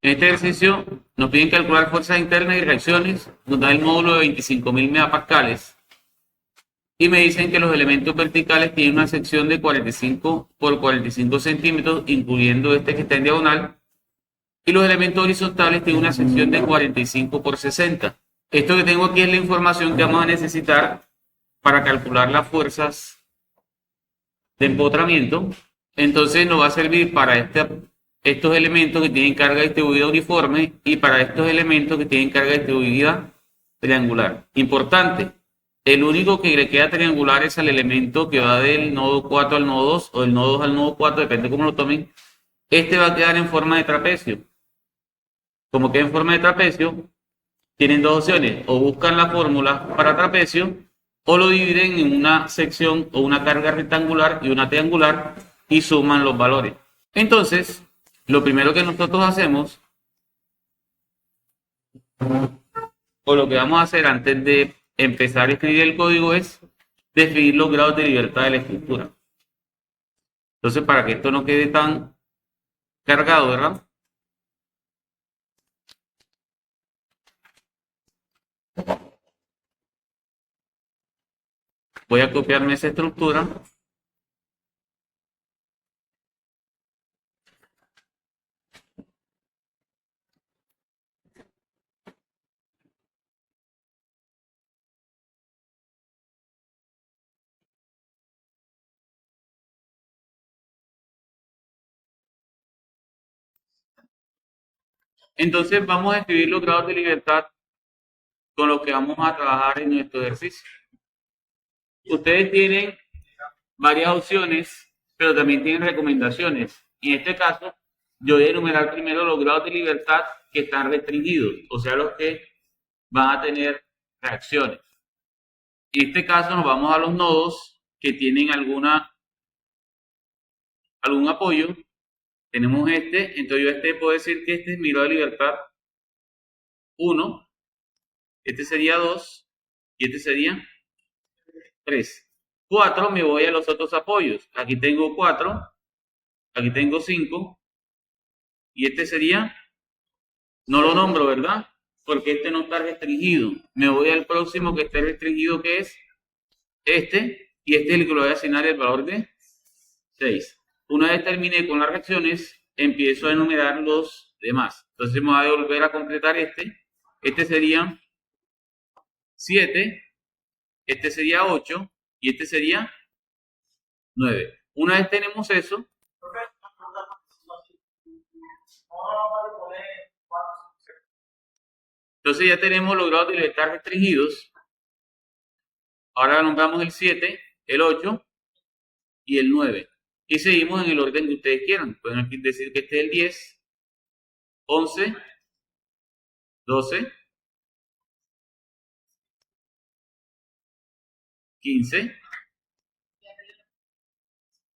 En este ejercicio nos piden calcular fuerzas internas y reacciones, nos da el módulo de 25.000 megapascales y me dicen que los elementos verticales tienen una sección de 45 por 45 centímetros, incluyendo este que está en diagonal, y los elementos horizontales tienen una sección de 45 por 60. Esto que tengo aquí es la información que vamos a necesitar para calcular las fuerzas de empotramiento. Entonces nos va a servir para estos elementos que tienen carga distribuida uniforme y para estos elementos que tienen carga distribuida triangular. Importante, el único que le queda triangular es el elemento que va del nodo 4 al nodo 2 o del nodo 2 al nodo 4, depende de cómo lo tomen. Este va a quedar en forma de trapecio. Como queda en forma de trapecio, tienen dos opciones: o buscan la fórmula para trapecio o lo dividen en una sección o una carga rectangular y una triangular y suman los valores. Entonces, lo primero que nosotros hacemos, o lo que vamos a hacer antes de empezar a escribir el código, es definir los grados de libertad de la estructura. Entonces, para que esto no quede tan cargado, ¿verdad? Voy a copiarme esa estructura. Entonces, vamos a escribir los grados de libertad con los que vamos a trabajar en nuestro ejercicio. Ustedes tienen varias opciones, pero también tienen recomendaciones. En este caso, yo voy a enumerar primero los grados de libertad que están restringidos, o sea, los que van a tener reacciones. En este caso nos vamos a los nodos que tienen algún apoyo. Tenemos este, entonces yo puedo decir que este es mi grado de libertad 1, este sería 2 y este sería 3. 4, me voy a los otros apoyos. Aquí tengo 4, aquí tengo 5 y este sería, no lo nombro, ¿verdad? Porque este no está restringido. Me voy al próximo que esté restringido, que es este, y este es el que le voy a asignar el valor de 6. Una vez terminé con las reacciones, empiezo a enumerar los demás. Entonces me voy a volver a completar este. Este sería 7, este sería 8 y este sería 9. Una vez tenemos eso, entonces ya tenemos los grados de libertad restringidos. Ahora nombramos el 7, el 8 y el 9. Y seguimos en el orden que ustedes quieran. Pueden aquí decir que este es el 10, 11, 12, 15,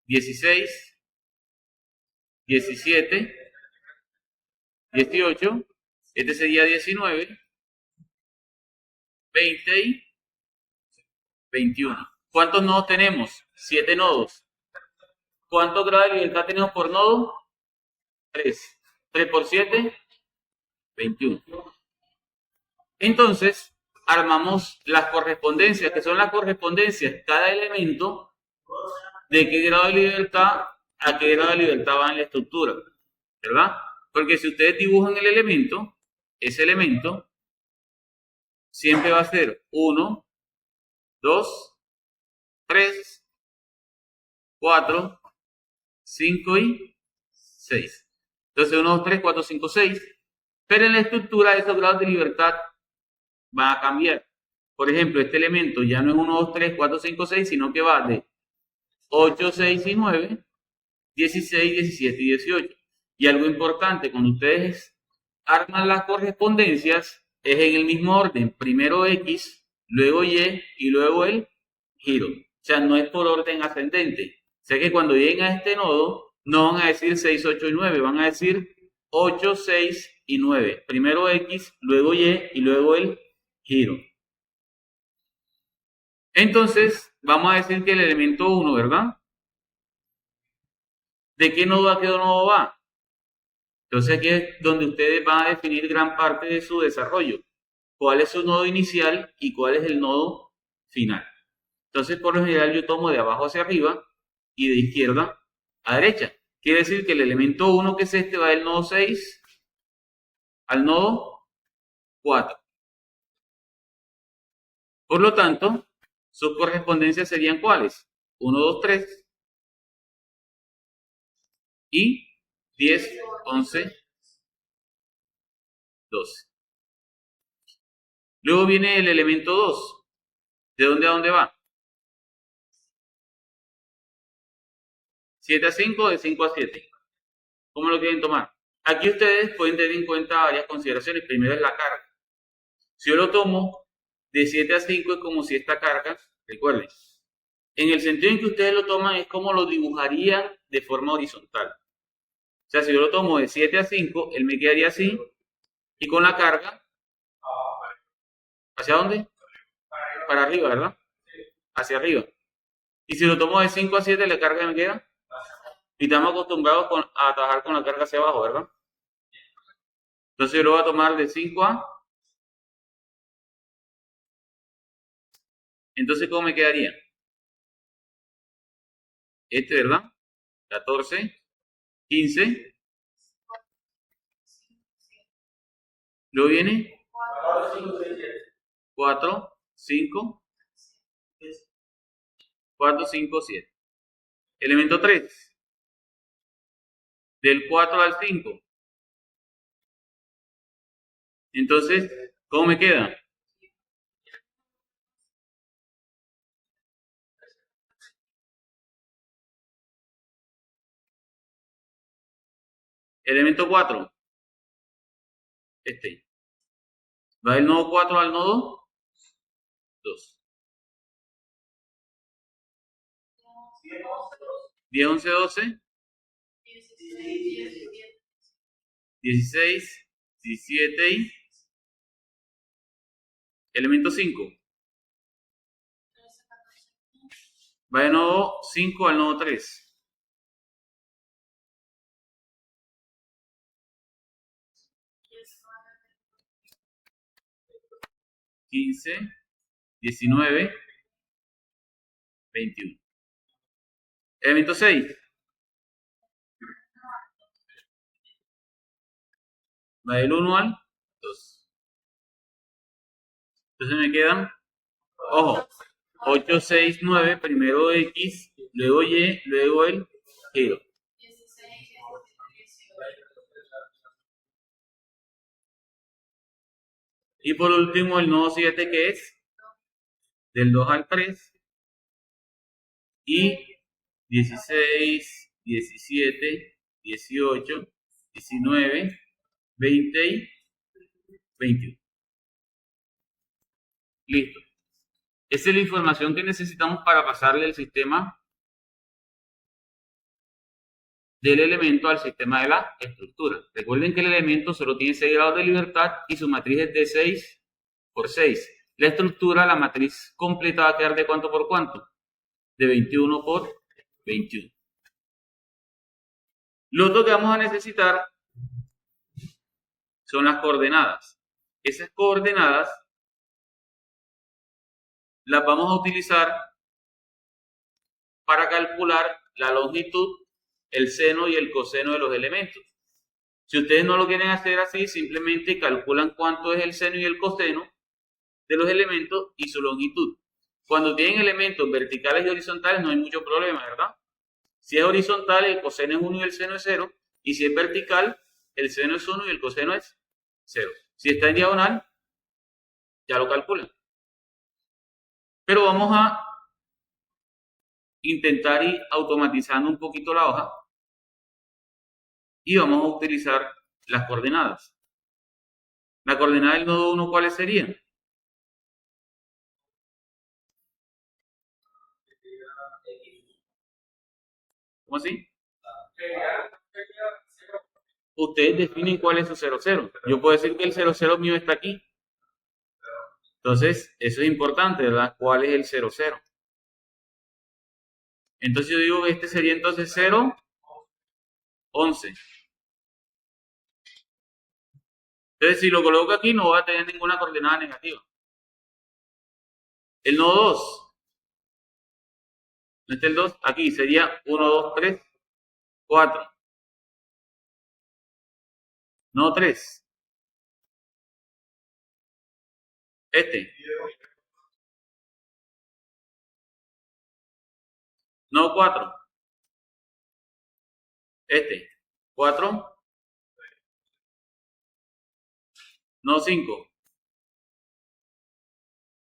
16, 17, 18, este sería 19, 20 y 21. ¿Cuántos nodos tenemos? 7 nodos. ¿Cuántos grados de libertad tenemos por nodo? 3. 3 por 7, 21. Entonces, armamos las correspondencias, que son las correspondencias, cada elemento, de qué grado de libertad a qué grado de libertad va en la estructura, ¿verdad? Porque si ustedes dibujan el elemento, ese elemento siempre va a ser 1, 2, 3, 4, 5 y 6. Entonces 1, 2, 3, 4, 5, 6. Pero en la estructura esos grados de libertad van a cambiar. Por ejemplo, este elemento ya no es 1, 2, 3, 4, 5, 6, sino que va de 8, 6 y 9, 16, 17 y 18. Y algo importante, cuando ustedes arman las correspondencias, es en el mismo orden. Primero X, luego Y y luego el giro. O sea, no es por orden ascendente. O sea que cuando lleguen a este nodo, no van a decir 6, 8 y 9, van a decir 8, 6 y 9. Primero X, luego Y y luego el giro. Entonces, vamos a decir que el elemento 1, ¿verdad? ¿De qué nodo a qué nodo va? Entonces aquí es donde ustedes van a definir gran parte de su desarrollo. ¿Cuál es su nodo inicial y cuál es el nodo final? Entonces, por lo general, yo tomo de abajo hacia arriba y de izquierda a derecha. Quiere decir que el elemento 1, que es este, va del nodo 6 al nodo 4. Por lo tanto, sus correspondencias serían ¿cuáles? 1, 2, 3 y 10, 11, 12. Luego viene el elemento 2. ¿De dónde a dónde va? 7 a 5, de 5 a 7. ¿Cómo lo quieren tomar? Aquí ustedes pueden tener en cuenta varias consideraciones. Primero es la carga. Si yo lo tomo de 7 a 5 es como si esta carga, recuerden, en el sentido en que ustedes lo toman es como lo dibujarían de forma horizontal. O sea, si yo lo tomo de 7 a 5, él me quedaría así y con la carga, ¿hacia dónde? Para arriba, ¿verdad? Hacia arriba. Y si lo tomo de 5 a 7, la carga me queda. Y estamos acostumbrados a trabajar con la carga hacia abajo, ¿verdad? Entonces yo lo voy a tomar de 5 a... Entonces, ¿cómo me quedaría? Este, ¿verdad? 14, 15. Luego viene 4, 5, 4, 5, 7. Elemento 3. Del 4 al 5. Entonces, ¿cómo me queda? Elemento 4. Este. Va del nodo 4 al nodo 2. 10, 11, 12. 16, 17 y elemento 5. Va del nodo 5 al nodo 3. 15, 19, 21. Elemento 6. Va del 1 al 2. Entonces me quedan, ojo, 8, 6, 9, primero X, luego Y, luego el giro. Y por último el nodo 7, que es del 2 al 3 y 16, 17, 18, 19, 20 y 21. Listo. Esa es la información que necesitamos para pasarle el sistema del elemento al sistema de la estructura. Recuerden que el elemento solo tiene 6 grados de libertad y su matriz es de 6 por 6. La estructura, la matriz completa va a quedar de cuánto por cuánto? De 21 por 21. Lo otro que vamos a necesitar son las coordenadas. Esas coordenadas las vamos a utilizar para calcular la longitud, el seno y el coseno de los elementos. Si ustedes no lo quieren hacer así, simplemente calculan cuánto es el seno y el coseno de los elementos y su longitud. Cuando tienen elementos verticales y horizontales no hay mucho problema, ¿verdad? Si es horizontal, el coseno es 1 y el seno es 0. Y si es vertical, el seno es 1 y el coseno es 0. Si está en diagonal, ya lo calculan. Pero vamos a intentar ir automatizando un poquito la hoja y vamos a utilizar las coordenadas. La coordenada del nodo 1, ¿cuáles serían? ¿Cómo así? Ustedes definen cuál es su 0, 0. Yo puedo decir que el 0, 0 mío está aquí. Entonces, eso es importante, ¿verdad? ¿Cuál es el 0, 0? Entonces yo digo que este sería entonces 0, 11. Entonces, si lo coloco aquí, no va a tener ninguna coordenada negativa. El nodo 2, ¿no está el 2? Aquí sería 1, 2, 3, 4. Nodo 3, este. Nodo 4, este. 4. Nodo 5,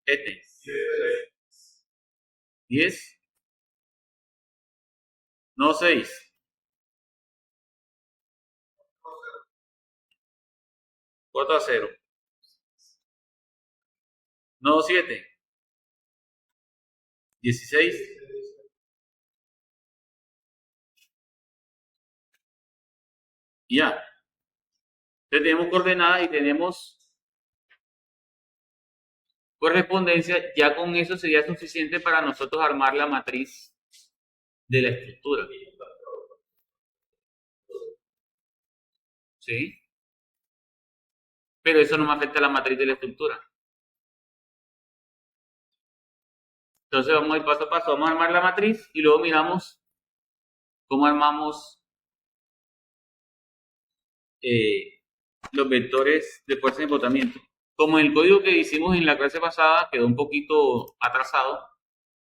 este. 10. Nodo 6. 4-0. Nodo 7. 16. Y ya. Entonces tenemos coordenadas y tenemos correspondencia. Ya con eso sería suficiente para nosotros armar la matriz de la estructura. ¿Sí? Pero eso no me afecta a la matriz de la estructura. Entonces vamos a ir paso a paso. Vamos a armar la matriz y luego miramos cómo armamos los vectores de fuerza de embotamiento. Como el código que hicimos en la clase pasada quedó un poquito atrasado,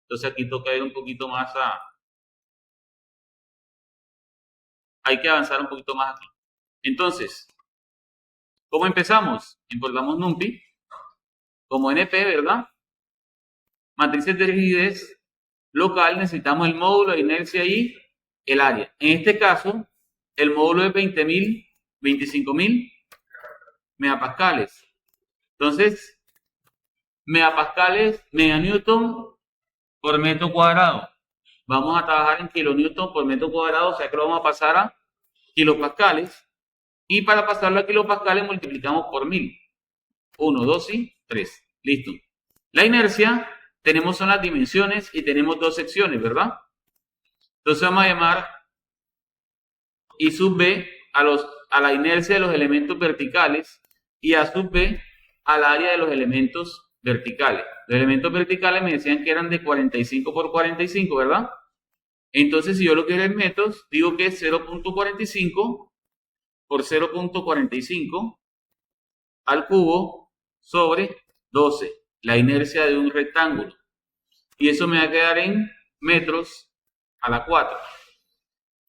entonces aquí toca ir un poquito más hay que avanzar un poquito más aquí. Entonces, ¿cómo empezamos? Importamos NumPy como NP, ¿verdad? Matrices de rigidez local, necesitamos el módulo de inercia y el área. En este caso, el módulo es 20.000, 25.000 megapascales. Entonces, megapascales, meganewton por metro cuadrado. Vamos a trabajar en kilonewton por metro cuadrado, o sea que lo vamos a pasar a kilopascales. Y para pasarlo a kilopascales multiplicamos por 1000. 1, 2 y 3. Listo. La inercia, tenemos son las dimensiones y tenemos dos secciones, ¿verdad? Entonces vamos a llamar I sub B a la inercia de los elementos verticales y A sub B al área de los elementos verticales. Los elementos verticales me decían que eran de 45 por 45, ¿verdad? Entonces, si yo lo quiero en metros, digo que es 0.45 por 0.45 al cubo sobre 12, la inercia de un rectángulo. Y eso me va a quedar en metros a la 4.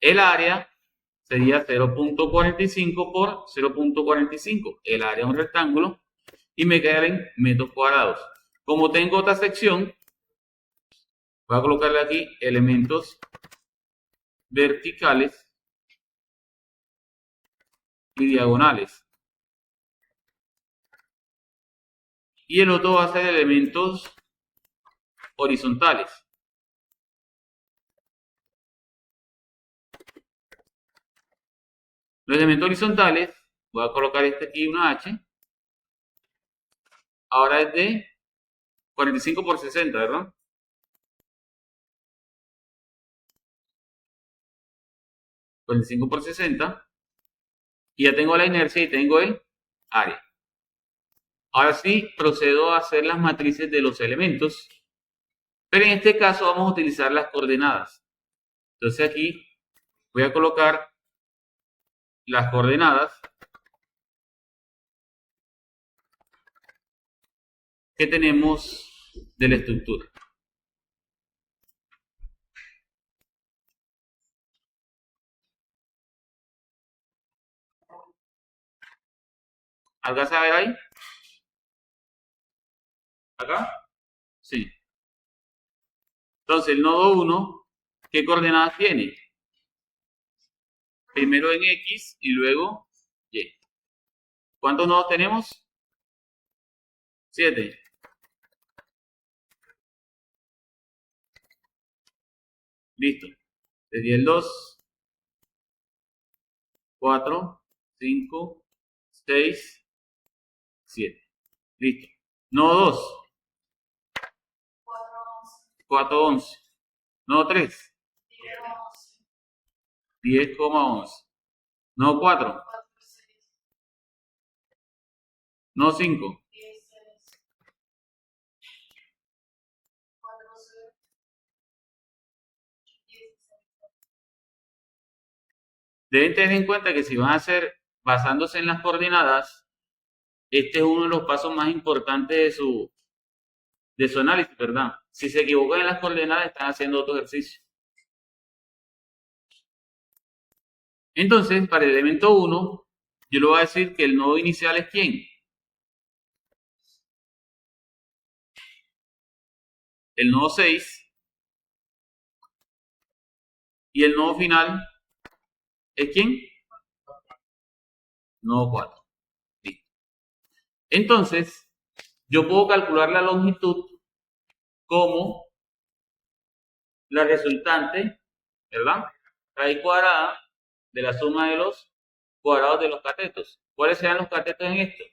El área sería 0.45 por 0.45, el área de un rectángulo, y me quedan en metros cuadrados. Como tengo otra sección, voy a colocarle aquí elementos verticales y diagonales. Y el otro va a ser elementos horizontales. Los elementos horizontales, voy a colocar este aquí una H. Ahora es de 45 por 60, ¿verdad? 45 por 60. Y ya tengo la inercia y tengo el área. Ahora sí, procedo a hacer las matrices de los elementos. Pero en este caso vamos a utilizar las coordenadas. Entonces aquí voy a colocar las coordenadas que tenemos de la estructura. ¿Alcanza a ver ahí? ¿Acá? Sí. Entonces el nodo 1, ¿qué coordenadas tiene? Primero en X y luego Y. ¿Cuántos nodos tenemos? 7. Listo. Sería el 2, 4, 5, 6, 7. Listo. Nodo 2. 4, 11. Nodo 3. 10,11. Nodo 4. No 5. Deben tener en cuenta que si van a hacer basándose en las coordenadas, este es uno de los pasos más importantes de su análisis, ¿verdad? Si se equivocan en las coordenadas, están haciendo otro ejercicio. Entonces, para el elemento 1, yo le voy a decir que el nodo inicial es ¿quién? El nodo 6. Y el nodo final es ¿quién? Nodo 4. Listo. Entonces, yo puedo calcular la longitud como la resultante, ¿verdad? Raíz cuadrada de la suma de los cuadrados de los catetos. ¿Cuáles serán los catetos en esto?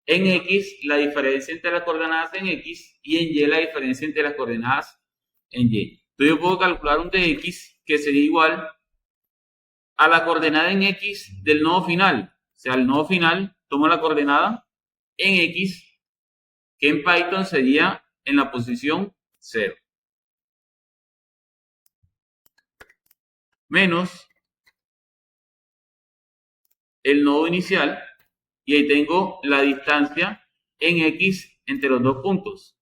En X, la diferencia entre las coordenadas en X, y en Y, la diferencia entre las coordenadas en Y. Entonces yo puedo calcular un dx que sería igual a la coordenada en X del nodo final. O sea, el nodo final tomo la coordenada en X, que en Python sería en la posición 0. Menos el nodo inicial, y ahí tengo la distancia en X entre los dos puntos.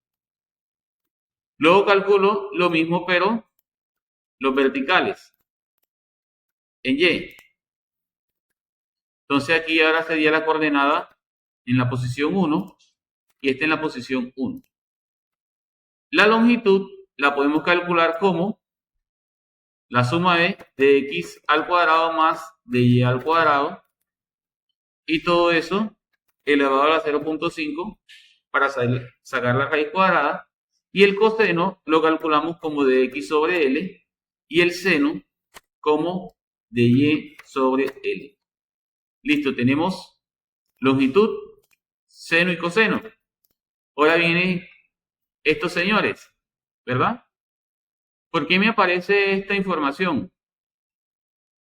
Luego calculo lo mismo, pero los verticales en Y. Entonces aquí ahora sería la coordenada en la posición 1 y esta en la posición 1. La longitud la podemos calcular como la suma de x al cuadrado más de y al cuadrado, y todo eso elevado a la 0.5 para sacar la raíz cuadrada, y el coseno lo calculamos como de x sobre l y el seno como de y sobre l. Listo, tenemos longitud, seno y coseno. Ahora vienen estos señores, ¿verdad? ¿Por qué me aparece esta información?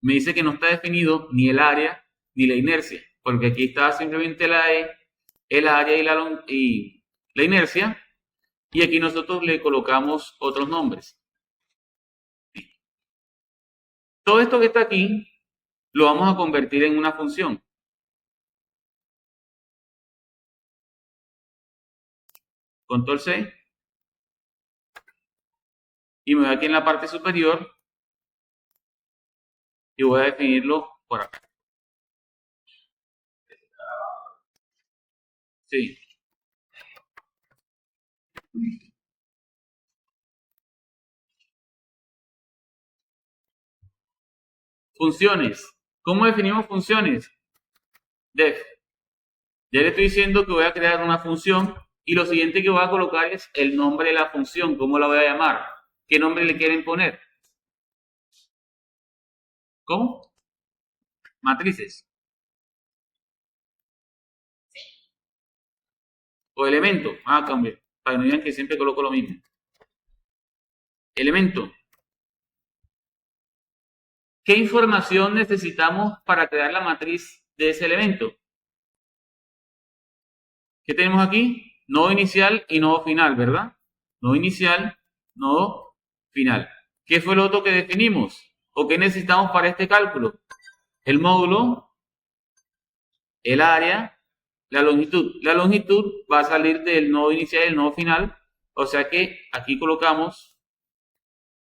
Me dice que no está definido ni el área ni la inercia, porque aquí está simplemente la E, el área y la inercia, y aquí nosotros le colocamos otros nombres. Todo esto que está aquí lo vamos a convertir en una función. Control C. Y me voy aquí en la parte superior y voy a definirlo por acá. Sí. Funciones. ¿Cómo definimos funciones? Def. Ya le estoy diciendo que voy a crear una función y lo siguiente que voy a colocar es el nombre de la función. ¿Cómo la voy a llamar? ¿Qué nombre le quieren poner? ¿Cómo? Matrices. O elemento. Ah, cambiar. Para que no digan que siempre coloco lo mismo. Elemento. ¿Qué información necesitamos para crear la matriz de ese elemento? ¿Qué tenemos aquí? Nodo inicial y nodo final, ¿verdad? Nodo inicial, nodo final. ¿Qué fue lo otro que definimos? ¿O qué necesitamos para este cálculo? El módulo, el área, la longitud. La longitud va a salir del nodo inicial y el nodo final. O sea que aquí colocamos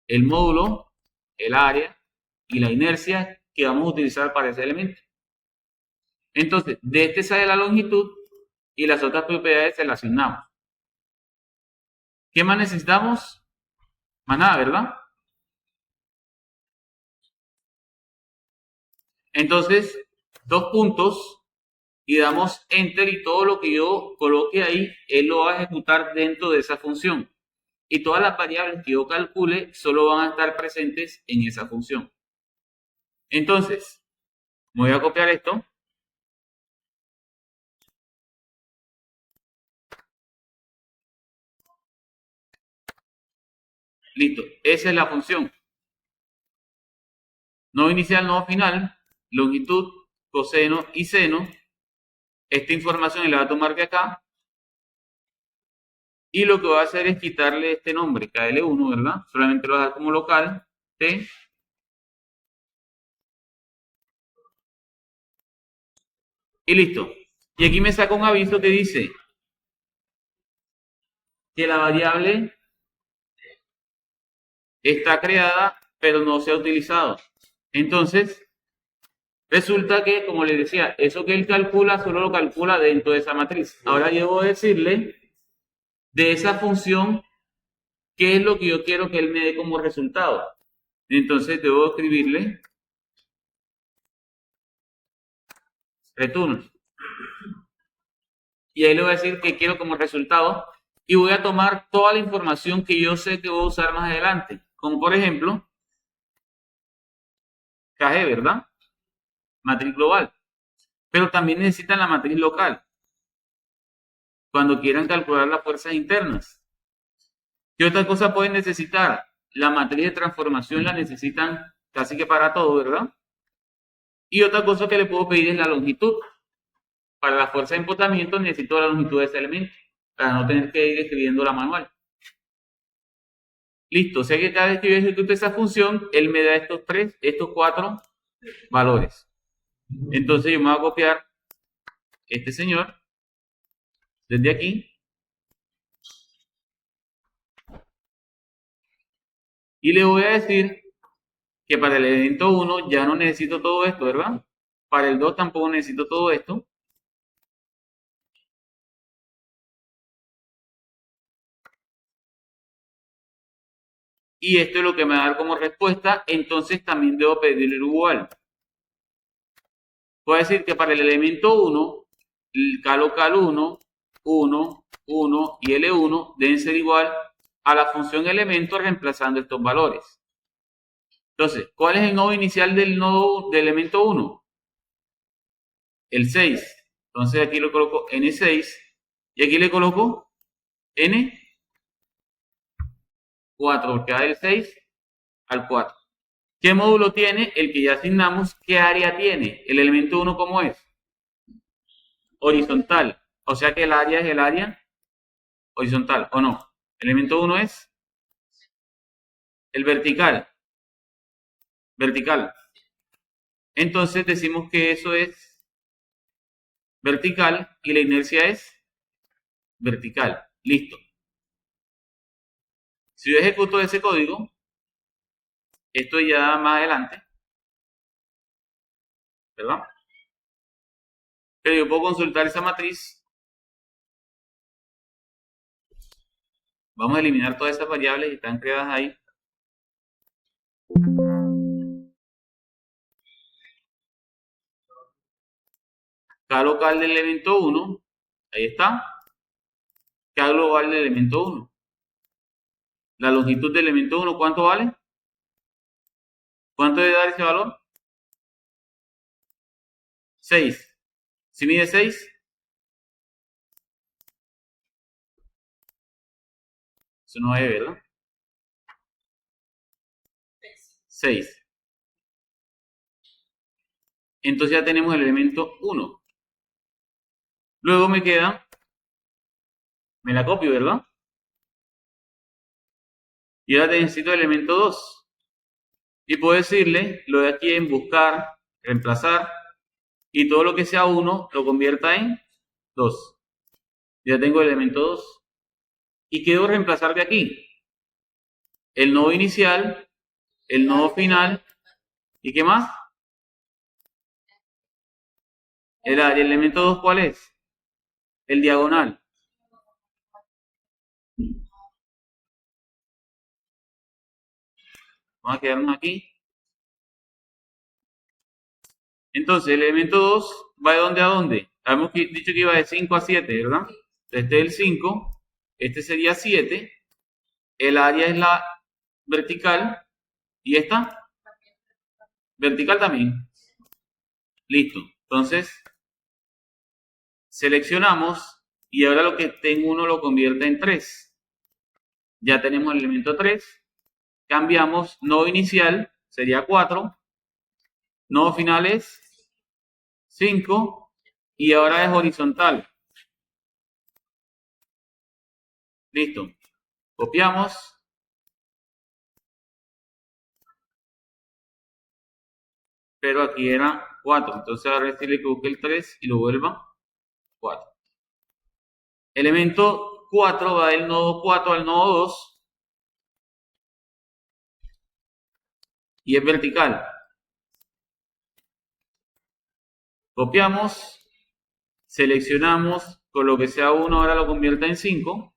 el módulo, el área y la inercia que vamos a utilizar para ese elemento. Entonces, de este sale la longitud y las otras propiedades se las asignamos. ¿Qué más necesitamos? Más nada, ¿verdad? Entonces, dos puntos y damos enter, y todo lo que yo coloque ahí, él lo va a ejecutar dentro de esa función. Y todas las variables que yo calcule solo van a estar presentes en esa función. Entonces, voy a copiar esto. Listo, esa es la función. Nodo inicial, nodo final, longitud, coseno y seno. esta información y la va a tomar de acá. Y lo que va a hacer es quitarle este nombre, KL1, ¿verdad? Solamente lo va a dar como local, T. Y listo. Y aquí me saca un aviso que dice que la variable está creada, pero no se ha utilizado. Entonces, resulta que, como les decía, eso que él calcula, solo lo calcula dentro de esa matriz. Ahora debo decirle de esa función qué es lo que yo quiero que él me dé como resultado. Entonces, debo escribirle return. Y ahí le voy a decir que quiero como resultado. Y voy a tomar toda la información que yo sé que voy a usar más adelante. Como por ejemplo, KG, ¿verdad? Matriz global. Pero también necesitan la matriz local cuando quieran calcular las fuerzas internas. ¿Qué otra cosa pueden necesitar? La matriz de transformación la necesitan casi que para todo, ¿verdad? Y otra cosa que le puedo pedir es la longitud. Para la fuerza de empotamiento necesito la longitud de ese elemento, para no tener que ir escribiendo la manual. Listo, sé que cada vez que yo ejecute esa función, él me da estos cuatro valores. Entonces yo me voy a copiar este señor desde aquí y le voy a decir que para el elemento 1 ya no necesito todo esto, ¿verdad? Para el 2 tampoco necesito todo esto. Y esto es lo que me va a dar como respuesta, entonces también debo pedirle igual. Puedo decir que para el elemento 1, el K local 1, 1, 1 y L1 deben ser igual a la función elemento reemplazando estos valores. Entonces, ¿cuál es el nodo inicial del nodo del elemento 1? El 6. Entonces aquí lo coloco N6 y aquí le coloco N4, porque va del 6 al 4. ¿Qué módulo tiene? El que ya asignamos. ¿Qué área tiene? El elemento 1, ¿cómo es? Horizontal. O sea que el área es el área horizontal, ¿o no? El elemento 1 es el vertical. Vertical. Entonces decimos que eso es vertical y la inercia es vertical. Listo. Si yo ejecuto ese código, esto ya más adelante, ¿verdad? Pero yo puedo consultar esa matriz. Vamos a eliminar todas esas variables que están creadas ahí. K local del elemento 1, ahí está. K global del elemento 1. La longitud del elemento 1, ¿cuánto vale? ¿Cuánto debe dar ese valor? 6. Si mide 6, eso no es, ¿verdad? 6. Entonces ya tenemos el elemento 1. Luego me queda, me la copio, ¿verdad? Y ahora necesito el elemento 2. Y puedo decirle, lo de aquí en buscar, reemplazar, y todo lo que sea 1 lo convierta en 2. Ya tengo el elemento 2. ¿Y qué debo reemplazar de aquí? El nodo inicial, el nodo final, ¿y qué más? El elemento 2, ¿cuál es? El diagonal. Vamos a quedarnos aquí. Entonces, el elemento 2 va de dónde a dónde. Habíamos dicho que iba de 5 a 7, ¿verdad? Este es el 5, este sería 7, el área es la vertical y esta vertical también. Listo. Entonces, seleccionamos y ahora lo que tengo 1 lo convierte en 3. Ya tenemos el elemento 3. Cambiamos nodo inicial, sería 4. Nodo final es 5 y ahora es horizontal. Listo. Copiamos. Pero aquí era 4. Entonces ahora decirle que busque el 3 y lo vuelva 4. Elemento 4 va del nodo 4 al nodo 2 y es vertical. Copiamos, seleccionamos, con lo que sea 1 ahora lo convierta en 5.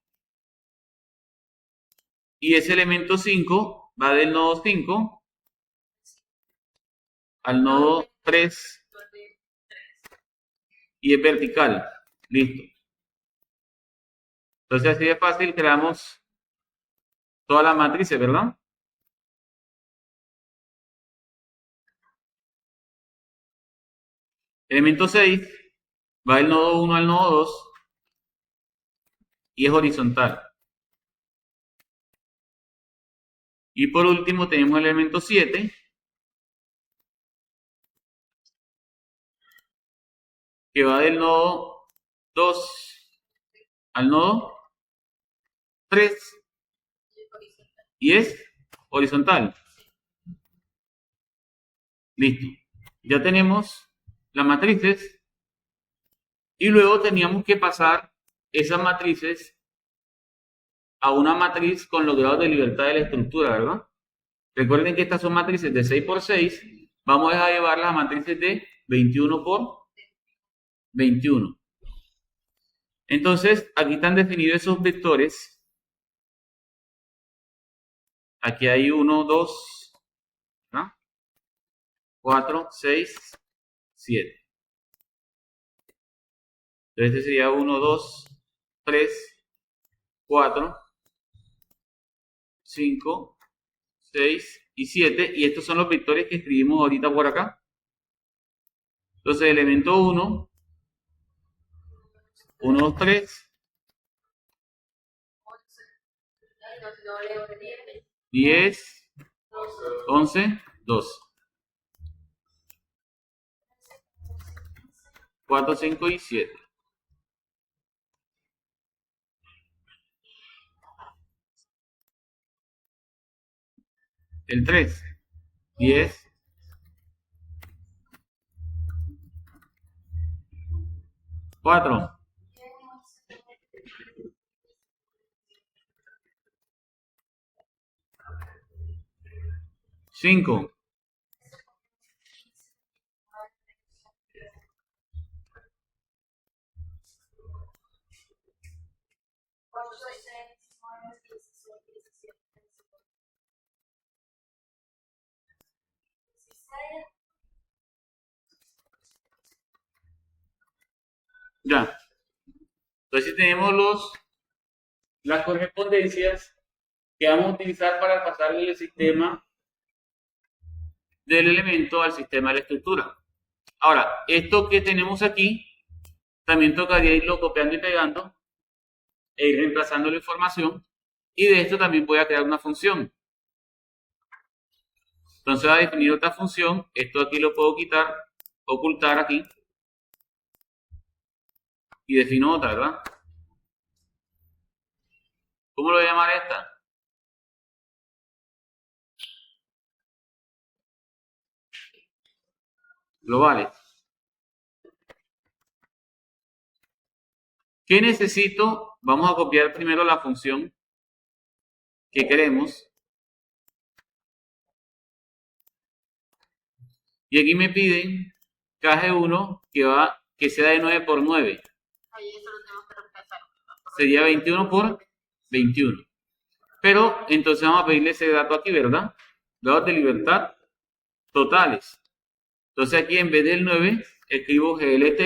Y ese elemento 5 va del nodo 5 al nodo 3 y es vertical. Listo. Entonces así de fácil creamos todas las matrices, ¿verdad? Elemento 6 va del nodo 1 al nodo 2 y es horizontal. Y por último tenemos el elemento 7 que va del nodo 2 al nodo 3 y es horizontal. Listo. Ya tenemos las matrices y luego teníamos que pasar esas matrices a una matriz con los grados de libertad de la estructura, ¿verdad? Recuerden que estas son matrices de 6 por 6. Vamos a llevarlas a matrices de 21 por 21. Entonces, aquí están definidos esos vectores. Aquí hay 1, 2, ¿no? 4, 6, 7. Entonces, este sería 1, 2, 3, 4, 5, 6 y 7. Y estos son los vectores que escribimos ahorita por acá. Entonces, elemento 1, 1, 2, 3, 10, 11, 12. 4, 5 y 7. El 3, 10, 4, 5, 6. Ya. Entonces tenemos las correspondencias que vamos a utilizar para pasarle el sistema del elemento al sistema de la estructura. Ahora, esto que tenemos aquí, también tocaría irlo copiando y pegando e ir reemplazando la información. Y de esto también voy a crear una función. Entonces voy a definir otra función. Esto aquí lo puedo quitar, ocultar aquí. Y defino otra, ¿verdad? ¿Cómo lo voy a llamar esta? Globales. ¿Qué necesito? Vamos a copiar primero la función que queremos. Y aquí me piden KG1 que sea de 9 por 9. Sería 21 por 21. Pero entonces vamos a pedirle ese dato aquí, ¿verdad? Grados de libertad totales. Entonces aquí en vez del 9 escribo GLT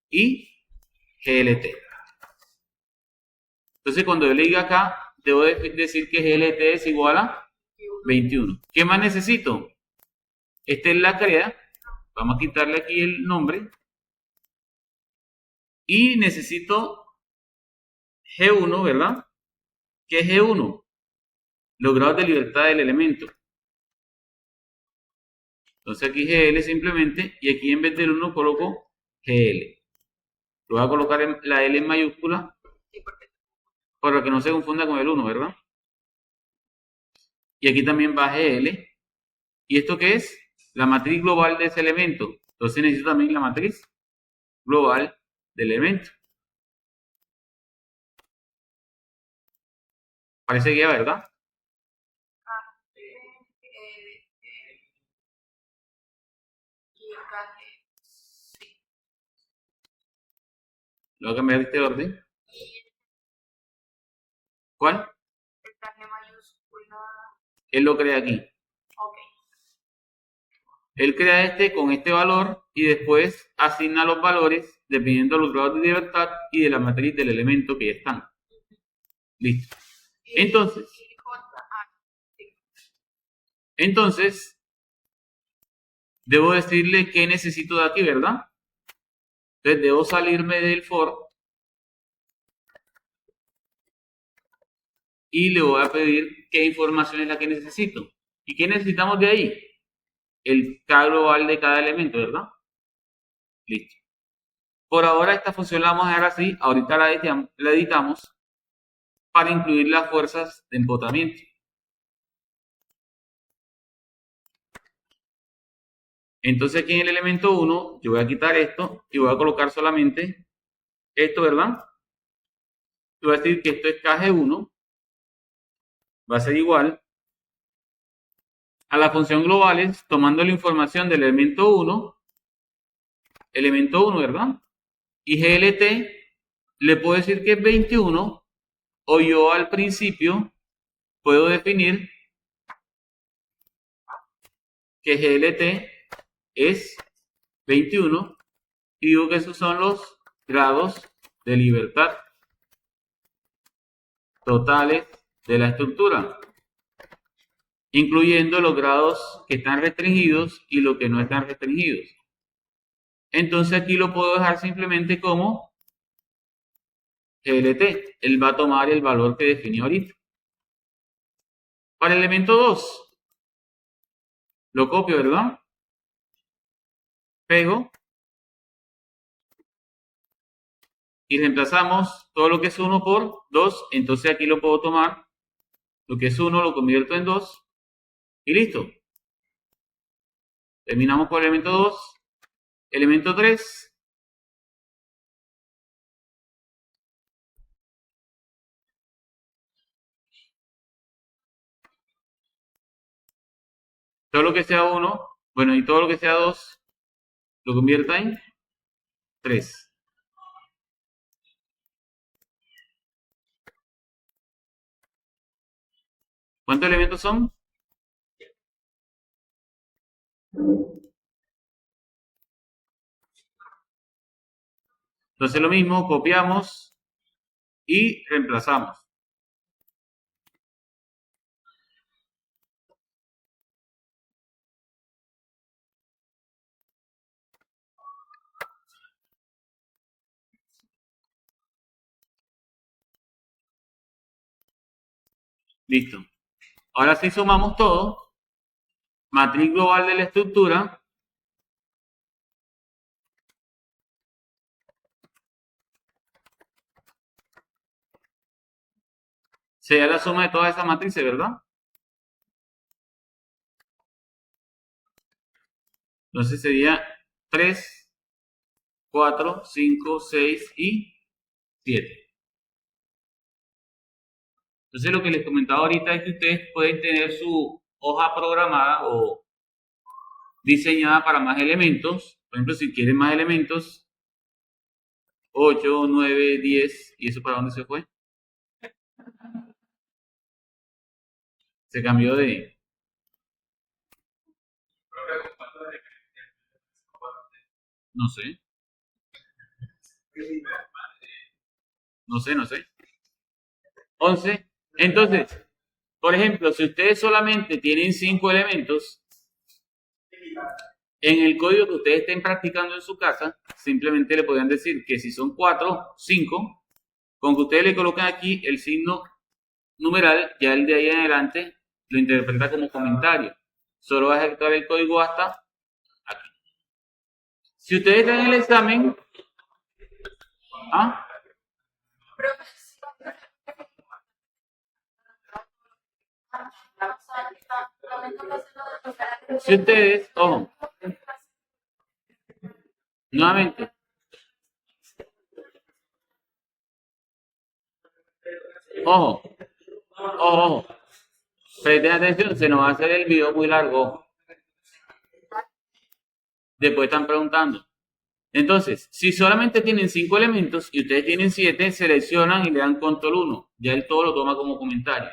y GLT. Entonces cuando yo le diga acá, debo decir que GLT es igual a 21. ¿Qué más necesito? Esta es la crea. Vamos a quitarle aquí el nombre. Y necesito G1, ¿verdad? ¿Qué es G1? Los grados de libertad del elemento. Entonces aquí GL simplemente, y aquí en vez del 1 coloco GL. Lo voy a colocar en la L en mayúscula para que no se confunda con el 1, ¿verdad? Y aquí también va GL. ¿Y esto qué es? La matriz global de ese elemento. Entonces necesito también la matriz global del elemento. Parece que ya, ¿verdad? Lo voy a cambiar de este orden. ¿Cuál? Él lo crea aquí. Él crea este con este valor y después asigna los valores dependiendo de los grados de libertad y de la matriz del elemento que ya están. Listo. Entonces, debo decirle qué necesito de aquí, ¿verdad? Entonces, debo salirme del for y le voy a pedir qué información es la que necesito. ¿Y qué necesitamos de ahí? El K global de cada elemento, ¿verdad? Listo. Por ahora esta función la vamos a dejar así, ahorita la editamos para incluir las fuerzas de empotamiento. Entonces aquí en el elemento 1 yo voy a quitar esto y voy a colocar solamente esto, ¿verdad? Y voy a decir que esto es KG1, va a ser igual a la función globales tomando la información del elemento 1, ¿verdad? Y GLT le puedo decir que es 21 o yo al principio puedo definir que GLT es 21 y digo que esos son los grados de libertad totales de la estructura, incluyendo los grados que están restringidos y los que no están restringidos. Entonces aquí lo puedo dejar simplemente como GLT. Él va a tomar el valor que definí ahorita. Para el elemento 2, lo copio, ¿verdad? Pego. Y reemplazamos todo lo que es 1 por 2. Entonces aquí lo puedo tomar. Lo que es 1 lo convierto en 2. Y listo. Terminamos con el elemento 2. Elemento 3. Todo lo que sea 1, bueno, y todo lo que sea 2, lo convierta en 3. ¿Cuántos elementos son? Entonces lo mismo, copiamos y reemplazamos. Listo. Ahora sí sumamos todo. Matriz global de la estructura. Sería la suma de todas esas matrices, ¿verdad? Entonces sería 3, 4, 5, 6 y 7. Entonces lo que les comentaba ahorita es que ustedes pueden tener su hoja programada o diseñada para más elementos. Por ejemplo, si quieren más elementos, 8, 9, 10, ¿y eso para dónde se fue? Se cambió de... No sé. No sé. 11. Entonces, por ejemplo, si ustedes solamente tienen 5 elementos, en el código que ustedes estén practicando en su casa, simplemente le podrían decir que si son 4, 5, con que ustedes le coloquen aquí el signo numeral, ya el de ahí en adelante lo interpreta como comentario. Solo va a ejecutar el código hasta aquí. Si ustedes dan el examen, ¿Ah? Si ustedes, ojo, nuevamente, ojo, ojo, presten atención, se nos va a hacer el video muy largo. Después están preguntando. Entonces, si solamente tienen 5 elementos y ustedes tienen 7, seleccionan y le dan control 1. Ya él todo lo toma como comentario.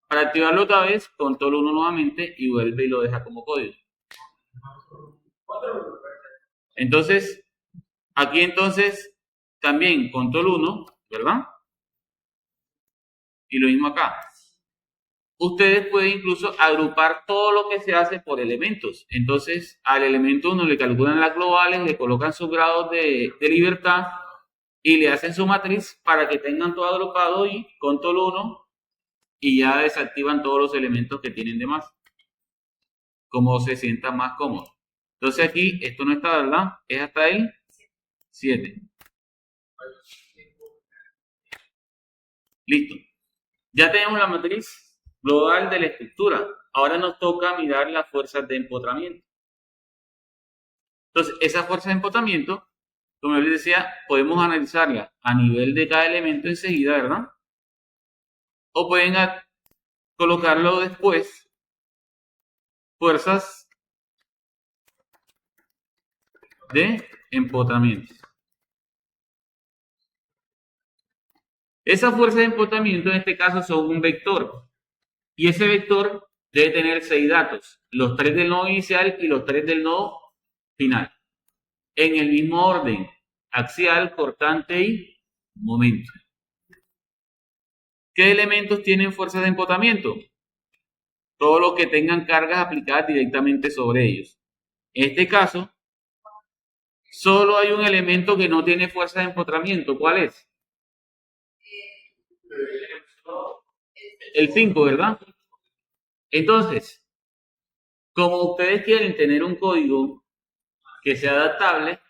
Para activarlo otra vez, control 1 nuevamente y vuelve y lo deja como código. Entonces, aquí entonces también control 1, ¿verdad? Y lo mismo acá. Ustedes pueden incluso agrupar todo lo que se hace por elementos. Entonces, al elemento 1 le calculan las globales, le colocan sus grados de libertad y le hacen su matriz para que tengan todo agrupado y control 1 y ya desactivan todos los elementos que tienen de más. Como se sientan más cómodos. Entonces aquí, esto no está, ¿verdad? Es hasta el 7. Listo. Ya tenemos la matriz global de la estructura. Ahora nos toca mirar las fuerzas de empotramiento. Entonces, esas fuerzas de empotramiento, como yo les decía, podemos analizarlas a nivel de cada elemento enseguida, ¿verdad? O pueden colocarlo después, fuerzas de empotramiento. Esas fuerzas de empotramiento en este caso son un vector. Y ese vector debe tener 6 datos, los 3 del nodo inicial y los 3 del nodo final, en el mismo orden, axial, cortante y momento. ¿Qué elementos tienen fuerzas de empotamiento? Todo lo que tengan cargas aplicadas directamente sobre ellos. En este caso, solo hay un elemento que no tiene fuerza de empotramiento. ¿Cuál es? El 5, ¿verdad? Entonces, como ustedes quieren tener un código que sea adaptable,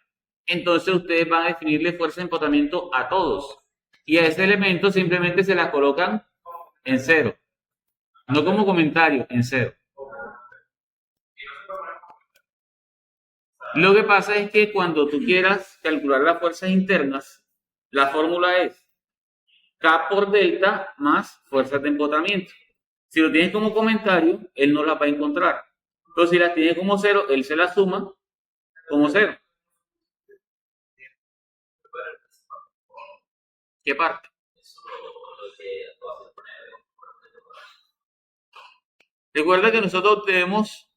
entonces ustedes van a definirle fuerza de empotamiento a todos. Y a ese elemento simplemente se la colocan en 0. No como comentario, en 0. Lo que pasa es que cuando tú quieras calcular las fuerzas internas, la fórmula es K por delta más fuerzas de empotamiento. Si lo tienes como comentario, él no la va a encontrar. Entonces, si las tiene como 0, él se la suma como 0. ¿Qué parte? Recuerda que nosotros tenemos,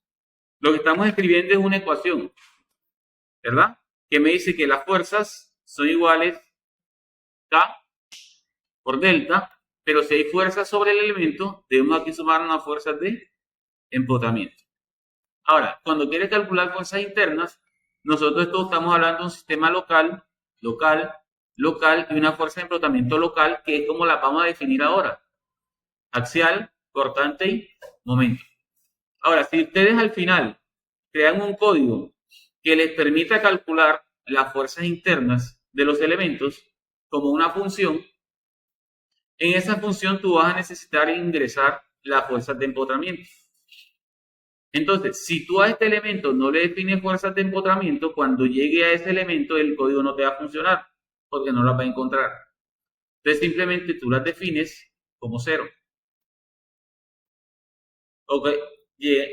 lo que estamos escribiendo es una ecuación, ¿verdad? Que me dice que las fuerzas son iguales K por delta, pero si hay fuerza sobre el elemento, debemos aquí sumar unas fuerzas de empotamiento. Ahora, cuando quieres calcular fuerzas internas, nosotros estamos hablando de un sistema local, local y una fuerza de empotamiento local, que es como la vamos a definir ahora. Axial, cortante y momento. Ahora, si ustedes al final crean un código que les permita calcular las fuerzas internas de los elementos como una función, en esa función tú vas a necesitar ingresar las fuerzas de empotramiento. Entonces, si tú a este elemento no le defines fuerzas de empotramiento, cuando llegue a ese elemento el código no te va a funcionar porque no las va a encontrar. Entonces, simplemente tú las defines como 0. Ok,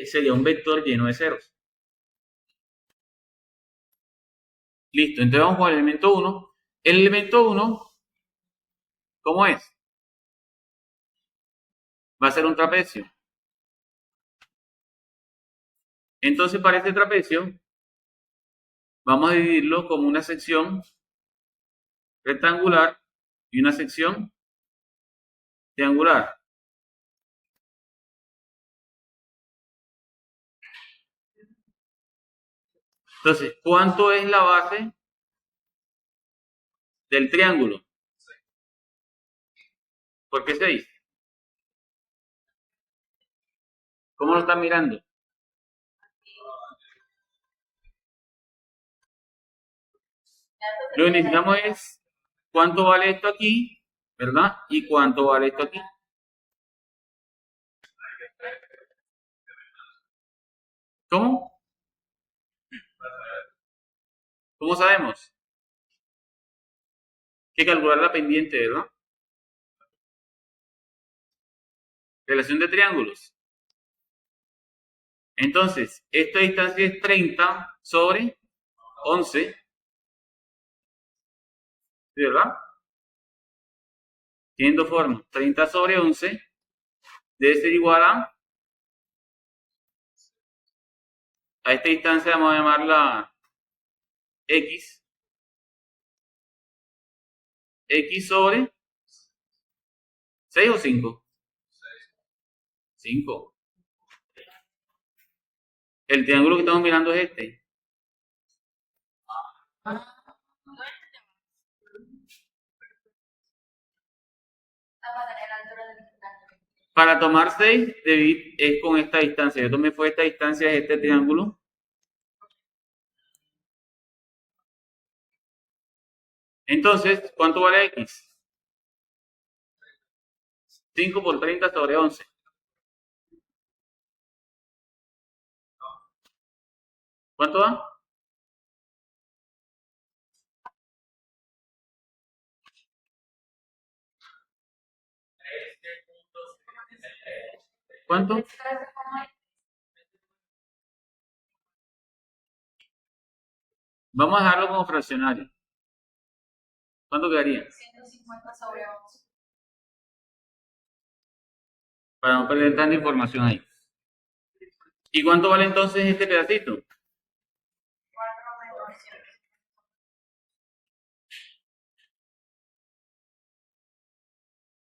sería un vector lleno de ceros. Listo, entonces vamos con el elemento 1. El elemento 1, ¿cómo es? Va a ser un trapecio. Entonces, para este trapecio, vamos a dividirlo como una sección rectangular y una sección triangular. Entonces, ¿cuánto es la base del triángulo? ¿Por qué 6? ¿Cómo lo están mirando? Lo que necesitamos es cuánto vale esto aquí, ¿verdad? Y cuánto vale esto aquí. ¿Cómo? ¿Cómo sabemos? Que calcular la pendiente, ¿verdad? Relación de triángulos. Entonces, esta distancia es 30 sobre 11, ¿sí, verdad? Tiene dos formas. 30 sobre 11 debe ser igual a esta distancia, vamos a llamarla x, x sobre 6 o 5. 5. El triángulo que estamos mirando es este. Para tomar 6 es con esta distancia. Yo tomé fue esta distancia de este triángulo. Entonces, ¿cuánto vale x? 5 por 30 sobre 11. ¿Cuánto da? ¿Cuánto? Vamos a dejarlo como fraccionario. ¿Cuánto quedaría? 150 sobre 11. Para no perder tanta información ahí. ¿Y cuánto vale entonces este pedacito? 4 menos 100.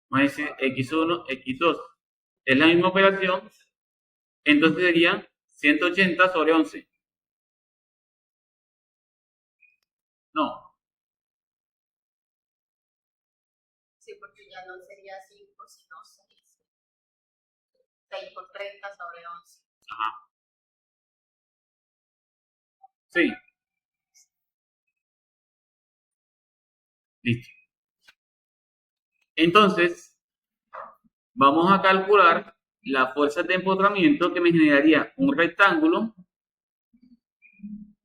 Vamos a decir x1, x2. Es la misma operación. Entonces sería 180 sobre 11. No. Sí, porque ya no sería 5, sino 6. 6 por 30 sobre 11. Ajá. Sí. Listo. Entonces, vamos a calcular la fuerza de empotramiento que me generaría un rectángulo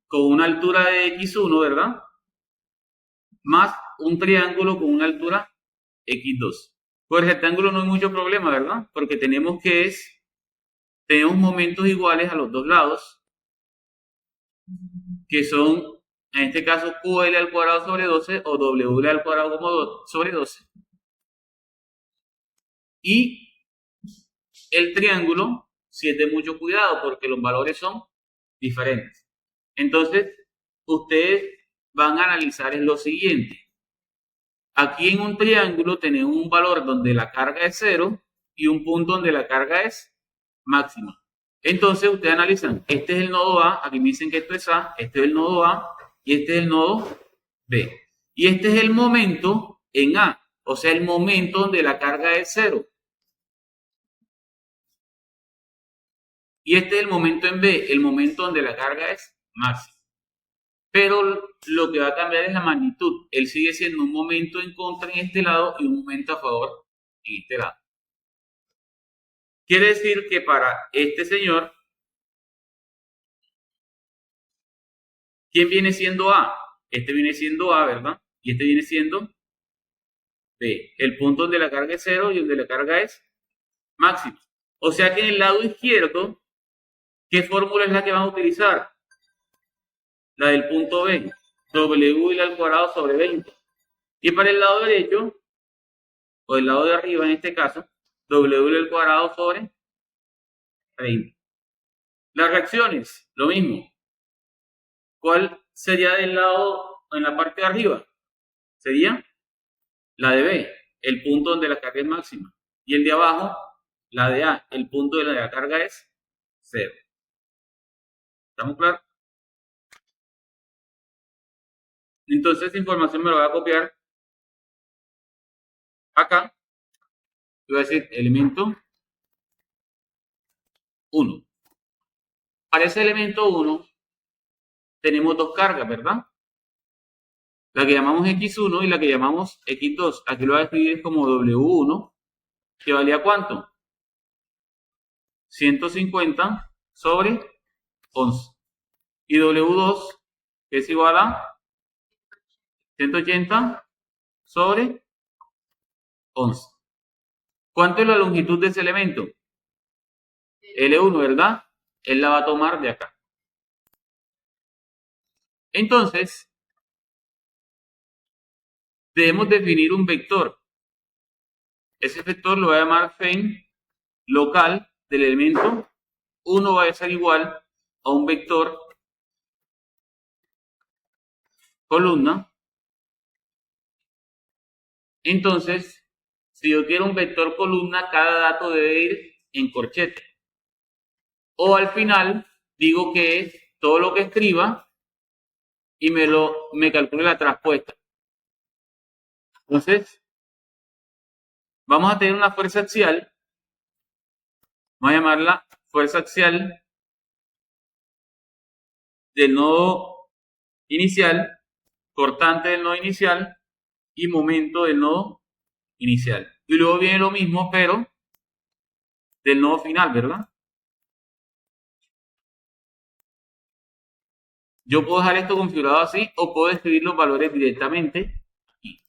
con una altura de x1, ¿verdad? Más un triángulo con una altura x2. Por el rectángulo no hay mucho problema, ¿verdad? Porque tenemos momentos iguales a los dos lados, que son, en este caso, QL al cuadrado sobre 12 o WL al cuadrado sobre 12. Y el triángulo, si es de mucho cuidado, porque los valores son diferentes. Entonces, ustedes van a analizar en lo siguiente. Aquí en un triángulo tenemos un valor donde la carga es 0 y un punto donde la carga es máxima. Entonces, ustedes analizan, este es el nodo A, aquí me dicen que esto es A, este es el nodo A y este es el nodo B. Y este es el momento en A, o sea, el momento donde la carga es 0. Y este es el momento en B, el momento donde la carga es máxima. Pero lo que va a cambiar es la magnitud. Él sigue siendo un momento en contra en este lado y un momento a favor en este lado. Quiere decir que para este señor, ¿quién viene siendo A? Este viene siendo A, ¿verdad? Y este viene siendo B. El punto donde la carga es 0 y donde la carga es máxima. O sea que en el lado izquierdo, ¿qué fórmula es la que van a utilizar? La del punto B. W al cuadrado sobre 20. Y para el lado derecho, o el lado de arriba en este caso, W al cuadrado sobre 30. Las reacciones, lo mismo. ¿Cuál sería del lado en la parte de arriba? Sería la de B, el punto donde la carga es máxima. Y el de abajo, la de A, el punto de la carga es 0. ¿Estamos claros? Entonces esta información me la voy a copiar acá. Voy a decir elemento 1. Para ese elemento 1 tenemos dos cargas, ¿verdad? la que llamamos x1 y la que llamamos x2. Aquí lo voy a escribir como w1, que valía ¿cuánto? 150 sobre 11. Y w2, que es igual a 180 sobre 11. ¿Cuánto es la longitud de ese elemento? L1, ¿verdad? Él la va a tomar de acá. Entonces, debemos definir un vector. Ese vector lo voy a llamar fen local del elemento 1 va a ser igual a un vector columna. Entonces, si yo quiero un vector columna, cada dato debe ir en corchete. O al final, digo que es todo lo que escriba y me calcule la traspuesta. Entonces, vamos a tener una fuerza axial. Vamos a llamarla fuerza axial del nodo inicial, cortante del nodo inicial y momento del nodo inicial. Y luego viene lo mismo, pero del nodo final, ¿verdad? Yo puedo dejar esto configurado así o puedo escribir los valores directamente aquí.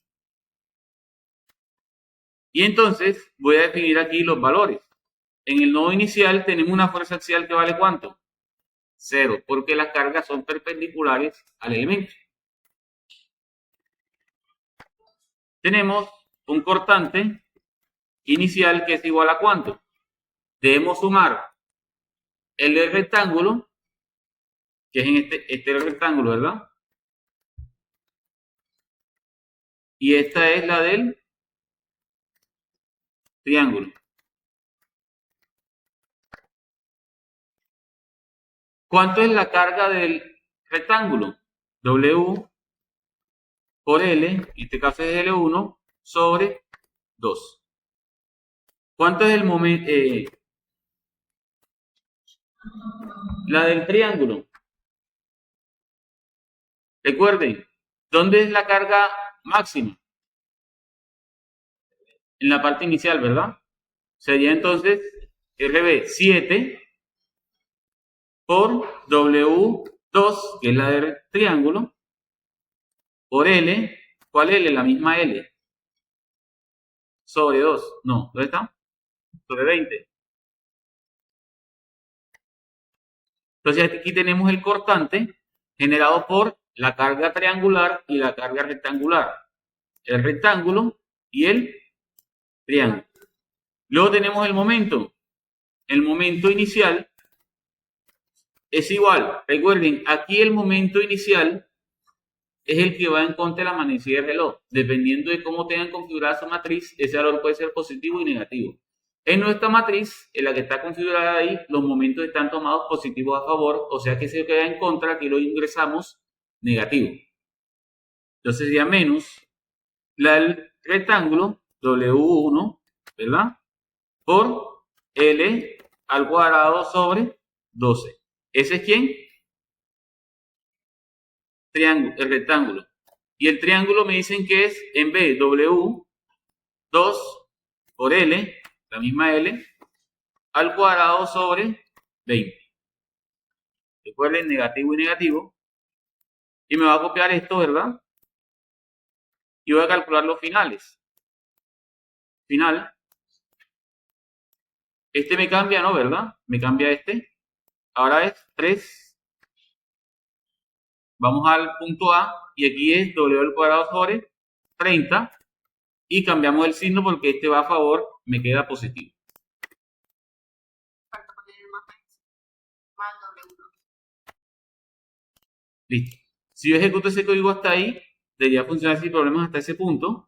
Y entonces voy a definir aquí los valores. En el nodo inicial tenemos una fuerza axial que vale ¿cuánto? 0, porque las cargas son perpendiculares al elemento. Tenemos un cortante inicial que es igual a ¿cuánto? Debemos sumar el del rectángulo, que es en este es el rectángulo, ¿verdad? Y esta es la del triángulo. ¿Cuánto es la carga del rectángulo? W por L, en este caso es L1, sobre 2. ¿Cuánto es el momento? La del triángulo. Recuerden, ¿dónde es la carga máxima? En la parte inicial, ¿verdad? Sería entonces RB 7 por W2, que es la del triángulo, por L. ¿Cuál L? La misma L. Sobre 2. No, ¿dónde está? Sobre 20. Entonces aquí tenemos el cortante generado por la carga triangular y la carga rectangular. El rectángulo y el triángulo. Luego tenemos el momento. El momento inicial es igual. Recuerden, aquí el momento inicial es el que va en contra de la manecilla del reloj. Dependiendo de cómo tengan configurada su matriz, ese valor puede ser positivo y negativo. En nuestra matriz, en la que está configurada ahí, los momentos están tomados positivos a favor, o sea que se queda en contra, aquí lo ingresamos negativo. Entonces sería menos la del rectángulo, W1, ¿verdad? Por L al cuadrado sobre 12. ¿Ese es quién? Triángulo, el rectángulo. Y el triángulo me dicen que es en vez W2 por L, la misma L, al cuadrado sobre 20. Recuerden, negativo y negativo. Y me va a copiar esto, ¿verdad? Y voy a calcular los finales. Final. Este me cambia, ¿no? ¿Verdad? Me cambia este. Ahora es 3. Vamos al punto A. Y aquí es W al cuadrado sobre 30. Y cambiamos el signo porque este va a favor. Me queda positivo. Para poner más W2. Listo. Si yo ejecuto ese código hasta ahí, debería funcionar sin problemas hasta ese punto.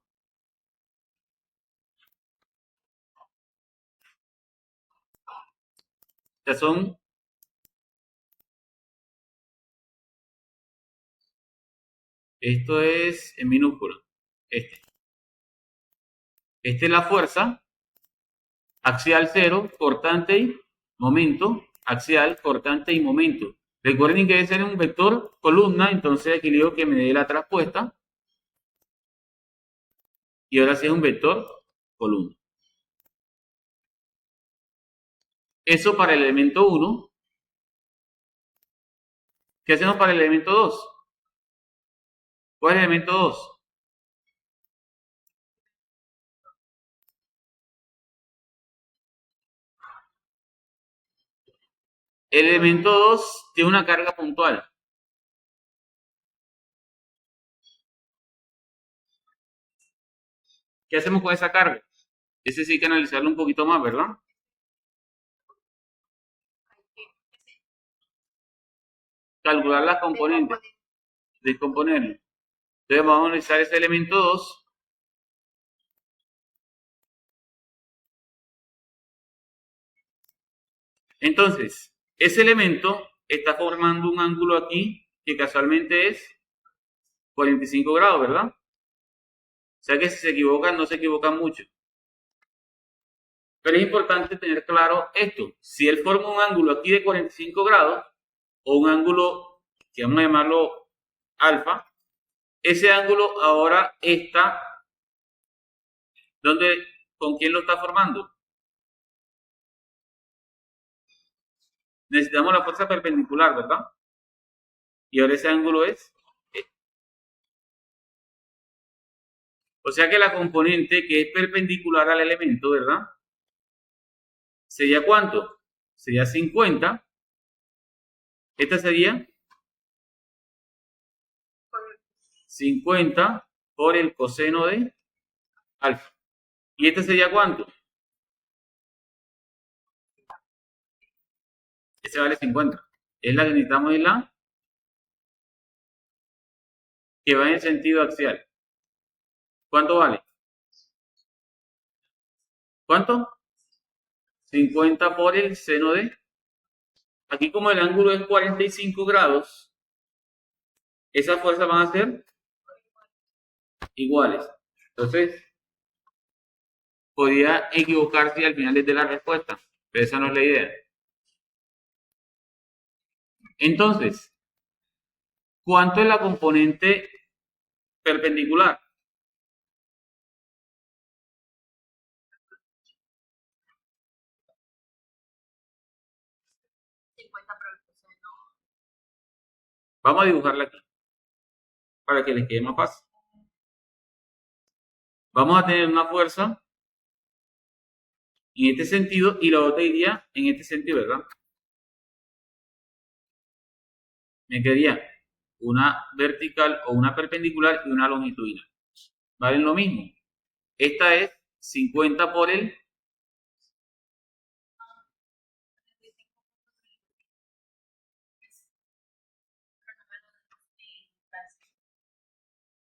Ya son esto es en minúscula. Este es la fuerza axial 0, cortante y momento, axial, cortante y momento. Recuerden que debe ser un vector columna, entonces aquí le digo que me dé la traspuesta. y ahora sí es un vector columna. Eso para el elemento 1. ¿Qué hacemos para el elemento 2? ¿Cuál es el elemento 2? El elemento 2 tiene una carga puntual. ¿Qué hacemos con esa carga? Ese sí hay que analizarlo un poquito más, ¿verdad? Calcular las componentes, descomponerlo. Entonces vamos a analizar ese elemento 2. Entonces, ese elemento está formando un ángulo aquí que casualmente es 45 grados, ¿verdad? O sea que si se equivocan, no se equivocan mucho. Pero es importante tener claro esto. Si él forma un ángulo aquí de 45 grados, o un ángulo que vamos a llamarlo alfa, ese ángulo ahora está, ¿con quién lo está formando? Necesitamos la fuerza perpendicular, ¿verdad? Y ahora ese ángulo es este. O sea que la componente que es perpendicular al elemento, ¿verdad? ¿Sería cuánto? Sería 50. Esta sería 50 por el coseno de alfa. ¿Y este sería cuánto? Este vale 50. Es la que necesitamos, es la que va en el sentido axial. ¿Cuánto vale? ¿Cuánto? 50 por el seno de... Aquí como el ángulo es 45 grados, esas fuerzas van a ser iguales. Entonces, podría equivocarse al final de la respuesta, pero esa no es la idea. Entonces, ¿cuánto es la componente perpendicular? Vamos a dibujarla aquí, para que les quede más fácil. Vamos a tener una fuerza en este sentido y la otra iría en este sentido, ¿verdad? Me quedaría una vertical o una perpendicular y una longitudinal. ¿Valen lo mismo? Esta es 50 por el...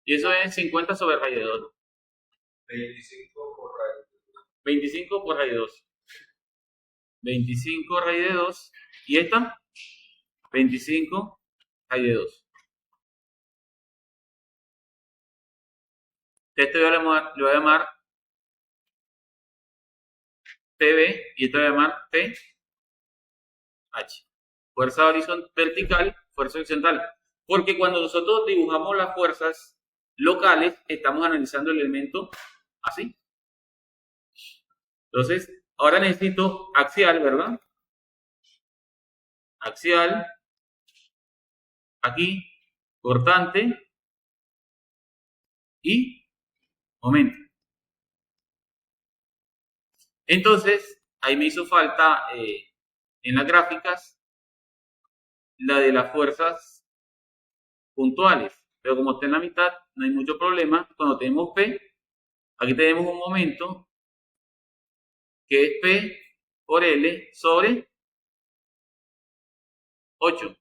Y eso es 50 sobre raíz de 2. 25 por raíz. 25 por raíz de 2. 25 raíz de 2. ¿Y esta? 25 raíz de 2. Esto yo le voy a llamar PB y esto le voy a llamar PH. Fuerza horizontal vertical, fuerza horizontal. Porque cuando nosotros dibujamos las fuerzas locales, estamos analizando el elemento así. Entonces, ahora necesito axial, ¿verdad? Axial, aquí, cortante y momento. Entonces, ahí me hizo falta en las gráficas la de las fuerzas puntuales. Pero como está en la mitad, no hay mucho problema. Cuando tenemos P, aquí tenemos un momento que es P por L sobre 8.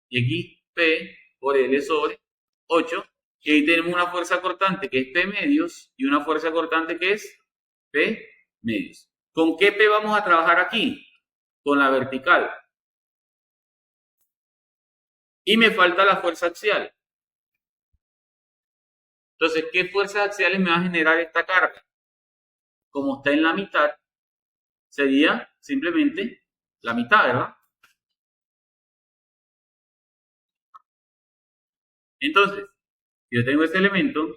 Y aquí P por L sobre 8. Y ahí tenemos una fuerza cortante que es P medios y una fuerza cortante que es P medios. ¿Con qué P vamos a trabajar aquí? Con la vertical. Y me falta la fuerza axial. Entonces, ¿qué fuerzas axiales me va a generar esta carga? Como está en la mitad, sería simplemente la mitad, ¿verdad? Entonces, yo tengo este elemento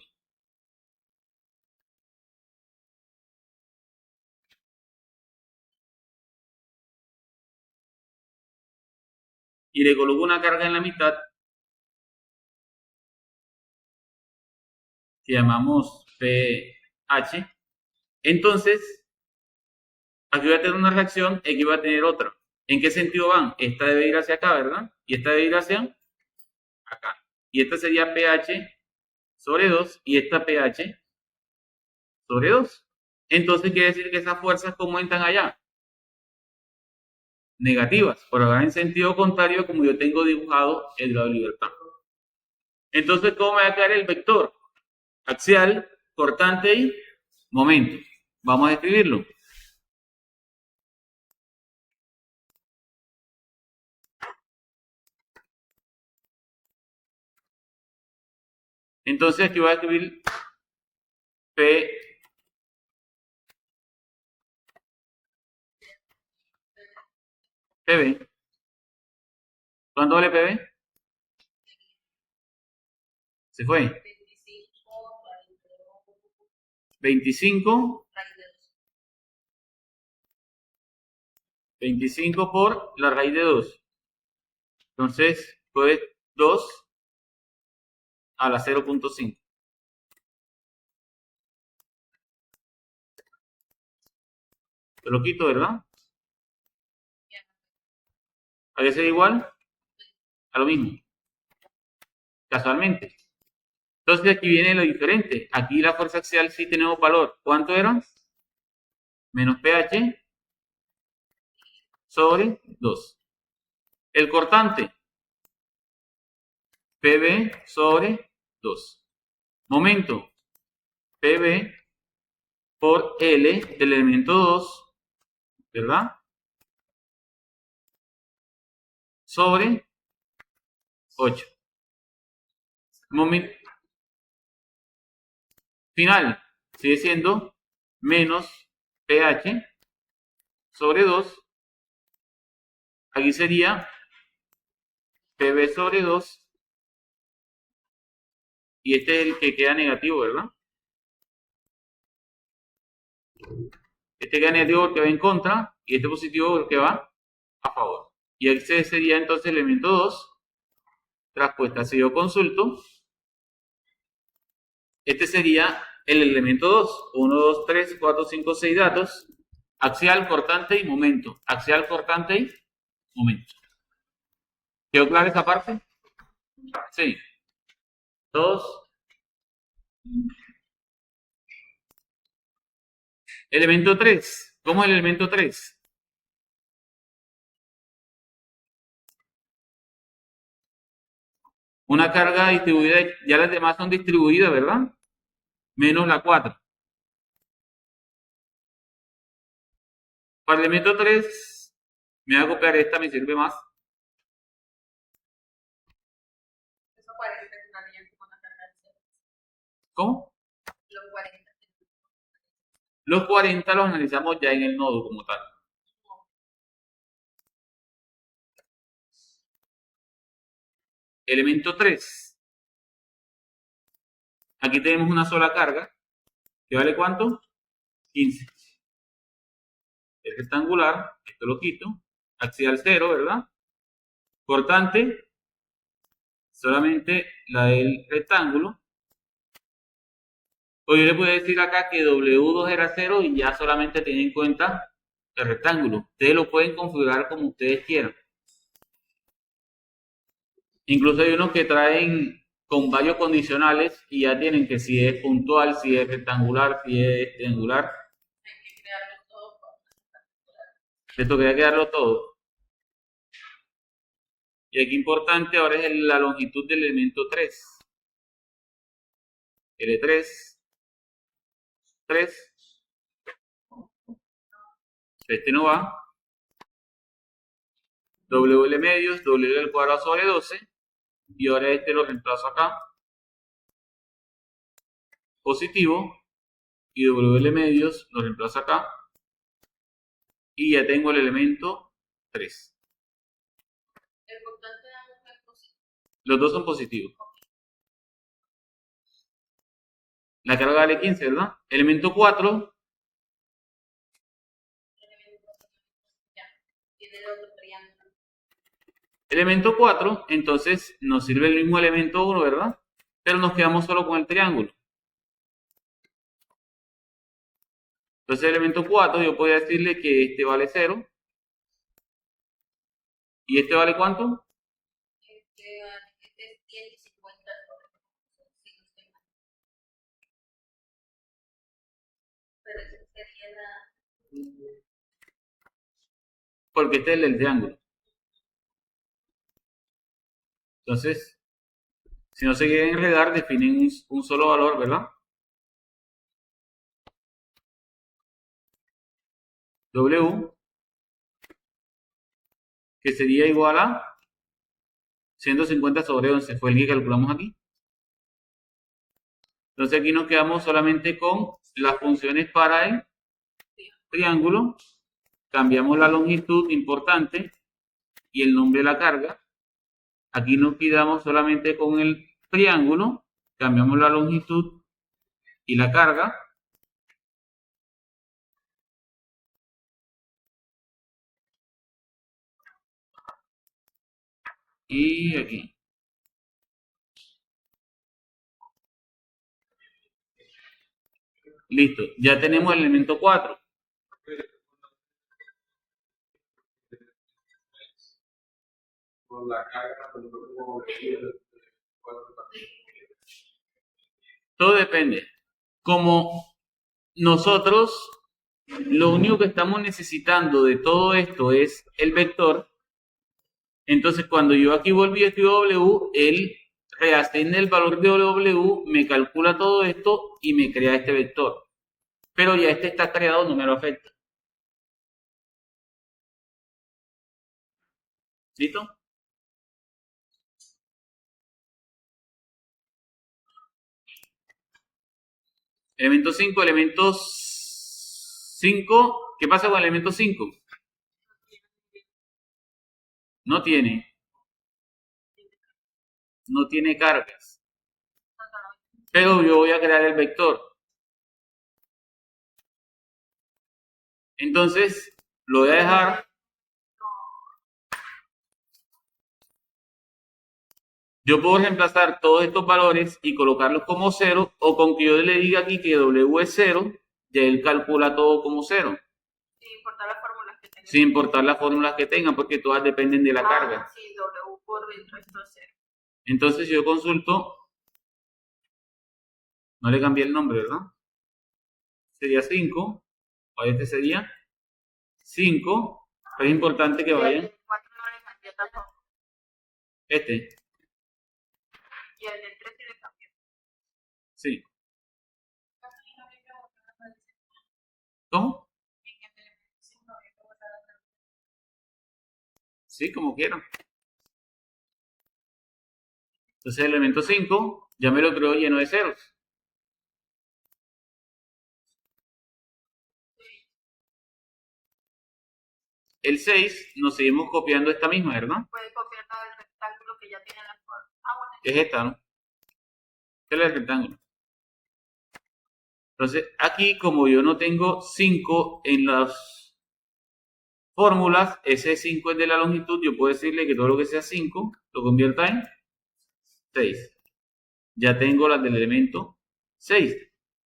y le coloco una carga en la mitad que llamamos pH, entonces aquí voy a tener una reacción y aquí voy a tener otra. ¿En qué sentido van? Esta debe ir hacia acá, ¿verdad? Y esta debe ir hacia acá. Y esta sería pH sobre 2 y esta pH sobre 2. Entonces quiere decir que esas fuerzas, ¿cómo entran allá? Negativas, pero van en sentido contrario como yo tengo dibujado el grado de libertad. Entonces, ¿cómo me va a quedar el vector? Axial, cortante y momento. Vamos a escribirlo. Entonces aquí voy a escribir PB. ¿Cuánto vale PB? Se fue. 25. 25 por la raíz de 2. Entonces, pues 2 a la 0.5. Te lo quito, ¿verdad? ¿A qué sería igual? A lo mismo. Casualmente. Entonces aquí viene lo diferente. Aquí la fuerza axial sí tenemos valor. ¿Cuánto era? Menos pH sobre 2. El cortante. PB sobre 2. Momento. PB por L del elemento 2, ¿verdad? Sobre 8. Momento final sigue siendo menos pH sobre 2. Aquí sería PB sobre 2. Y este es el que queda negativo, ¿verdad? Este queda negativo porque va en contra y este positivo porque va a favor. Y este sería entonces el elemento 2. Traspuesta, si yo consulto, este sería el elemento 2. 1, 2, 3, 4, 5, 6 datos. Axial, cortante y momento. Axial, cortante y momento. ¿Quedó clara esa parte? Sí. 2. Elemento 3. ¿Cómo es el elemento 3? Una carga distribuida, ya las demás son distribuidas, ¿verdad? Menos la 4. Para el elemento 3, me voy a copiar esta, me sirve más. Eso 40 es una línea como una carga. ¿Cómo? Los 40. Los 40 los analizamos ya en el nodo como tal. Elemento 3. Aquí tenemos una sola carga. ¿Que vale cuánto? 15. El rectangular, esto lo quito. Axial 0, ¿verdad? Cortante, solamente la del rectángulo. O yo le puedo decir acá que W2 era 0 y ya solamente tienen en cuenta el rectángulo. Ustedes lo pueden configurar como ustedes quieran. Incluso hay unos que traen con varios condicionales y ya tienen que si es puntual, si es rectangular, si es triangular. Hay que crearlo todo con Les tocaría quedarlo todo. Y aquí importante ahora es la longitud del elemento 3. L3, 3. Este no va. WL medios, W al cuadrado sobre 12. Y ahora este lo reemplazo acá. Positivo. Y WL medios lo reemplazo acá. Y ya tengo el elemento 3. el cortante de ambos es positivo. Los dos son positivos. La carga vale 15, ¿verdad? Elemento 4. Ya. Tiene el otro triángulo. Elemento 4, entonces nos sirve el mismo elemento 1, ¿verdad? Pero nos quedamos solo con el triángulo. Entonces, el elemento 4, yo podría decirle que este vale 0. ¿Y este vale cuánto? Este es 150 sí, no estoy mal. Pero ese sería la... Porque este es el del triángulo. Entonces, si no se quieren enredar, definen un solo valor, ¿verdad? W, que sería igual a 150 sobre 11, fue el que calculamos aquí. Entonces aquí nos quedamos solamente con las funciones para el triángulo. Cambiamos la longitud importante y el nombre de la carga. Aquí nos quedamos solamente con el triángulo. Cambiamos la longitud y la carga. Y aquí. Listo, ya tenemos el elemento 4. Con la carga, Todo depende. Como nosotros, lo único que estamos necesitando de todo esto es el vector. Entonces, cuando yo aquí volví a escribir W, él reasciende el valor de W, me calcula todo esto y me crea este vector. Pero ya este está creado, no me lo afecta. ¿Listo? Elemento 5, elemento 5. ¿Qué pasa con el elemento 5? No tiene cargas. Pero yo voy a crear el vector. Entonces, lo voy a dejar. Yo puedo reemplazar todos estos valores y colocarlos como 0, o con que yo le diga aquí que W es 0, ya él calcula todo como 0. Sin importar las fórmulas que tengan. Sin importar las fórmulas que tengan, porque todas dependen de la carga. Sí, W por dentro esto es 0. Entonces, si yo consulto, no le cambié el nombre, ¿verdad? Sería 5, o este sería 5, pero es importante que vayan. El 4 no le cambió tampoco. Este, Y el del 3 sí le cambió. sí. ¿Cómo? Sí, como quieran. Entonces, el elemento 5 ya me lo creo lleno de ceros. El 6 nos seguimos copiando esta misma, ¿verdad? Puede copiar la del rectángulo que ya tiene la forma. Bueno. Es esta, ¿no? Este es el rectángulo. Entonces, aquí como yo no tengo 5 en las fórmulas, ese 5 es de la longitud, yo puedo decirle que todo lo que sea 5 lo convierta en 6. Ya tengo las del elemento 6.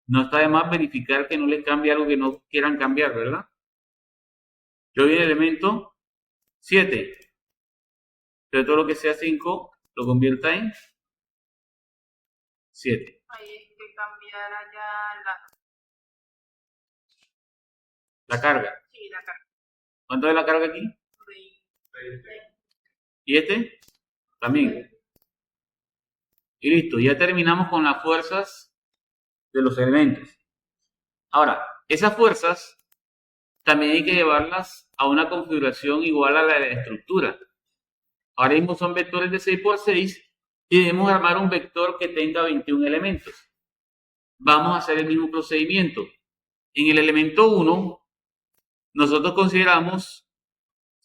No está de más verificar que no les cambie algo que no quieran cambiar, ¿verdad? Yo vi el elemento 7. Entonces todo lo que sea 5 lo convierta en 7. Ahí es que cambiara ya La carga. Sí, la carga. ¿Cuánto es la carga aquí? 20. ¿Y este? También. Y listo, ya terminamos con las fuerzas de los elementos. Ahora, esas fuerzas también hay que llevarlas a una configuración igual a la de la estructura. Ahora mismo son vectores de 6 por 6 y debemos armar un vector que tenga 21 elementos. Vamos a hacer el mismo procedimiento. En el elemento 1, nosotros consideramos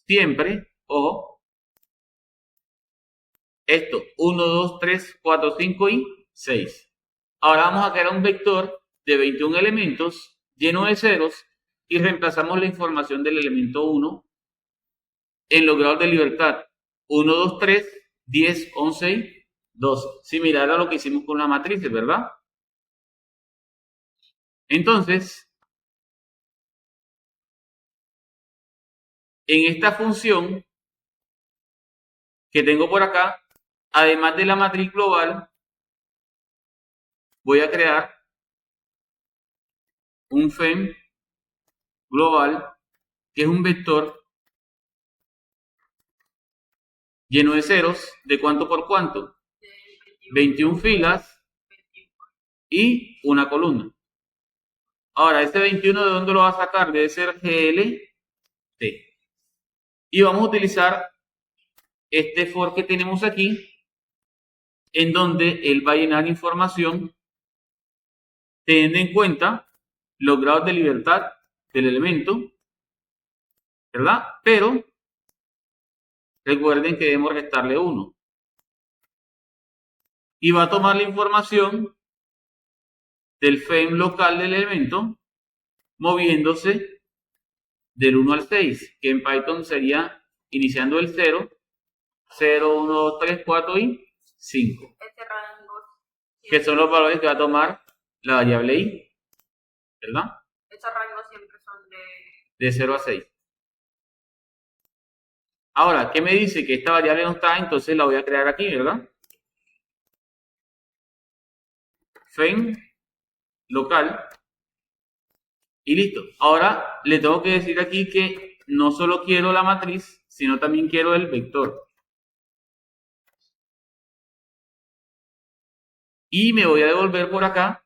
siempre, ojo, esto, 1, 2, 3, 4, 5 y 6. Ahora vamos a crear un vector de 21 elementos lleno de ceros y reemplazamos la información del elemento 1 en los grados de libertad 1, 2, 3, 10, 11 y 12. Similar a lo que hicimos con las matrices, ¿verdad? Entonces, en esta función que tengo por acá, además de la matriz global, voy a crear un FEM global, que es un vector lleno de ceros, ¿de cuánto por cuánto? 21 filas y una columna. Ahora, este 21, ¿de dónde lo va a sacar? Debe ser GLT. Y vamos a utilizar este for que tenemos aquí, en donde él va a llenar información teniendo en cuenta los grados de libertad del elemento, ¿verdad? Pero recuerden que debemos restarle 1. Y va a tomar la información del FEM local del elemento, moviéndose del 1 al 6, que en Python sería iniciando el 0, 0, 1, 2, 3, 4 y 5. Este rango. Que son los valores que va a tomar la variable i, ¿verdad? Estos rangos siempre son de 0 a 6. Ahora, ¿qué me dice? Que esta variable no está, entonces la voy a crear aquí, ¿verdad? FEM local y listo. Ahora le tengo que decir aquí que no solo quiero la matriz, sino también quiero el vector. Y me voy a devolver por acá.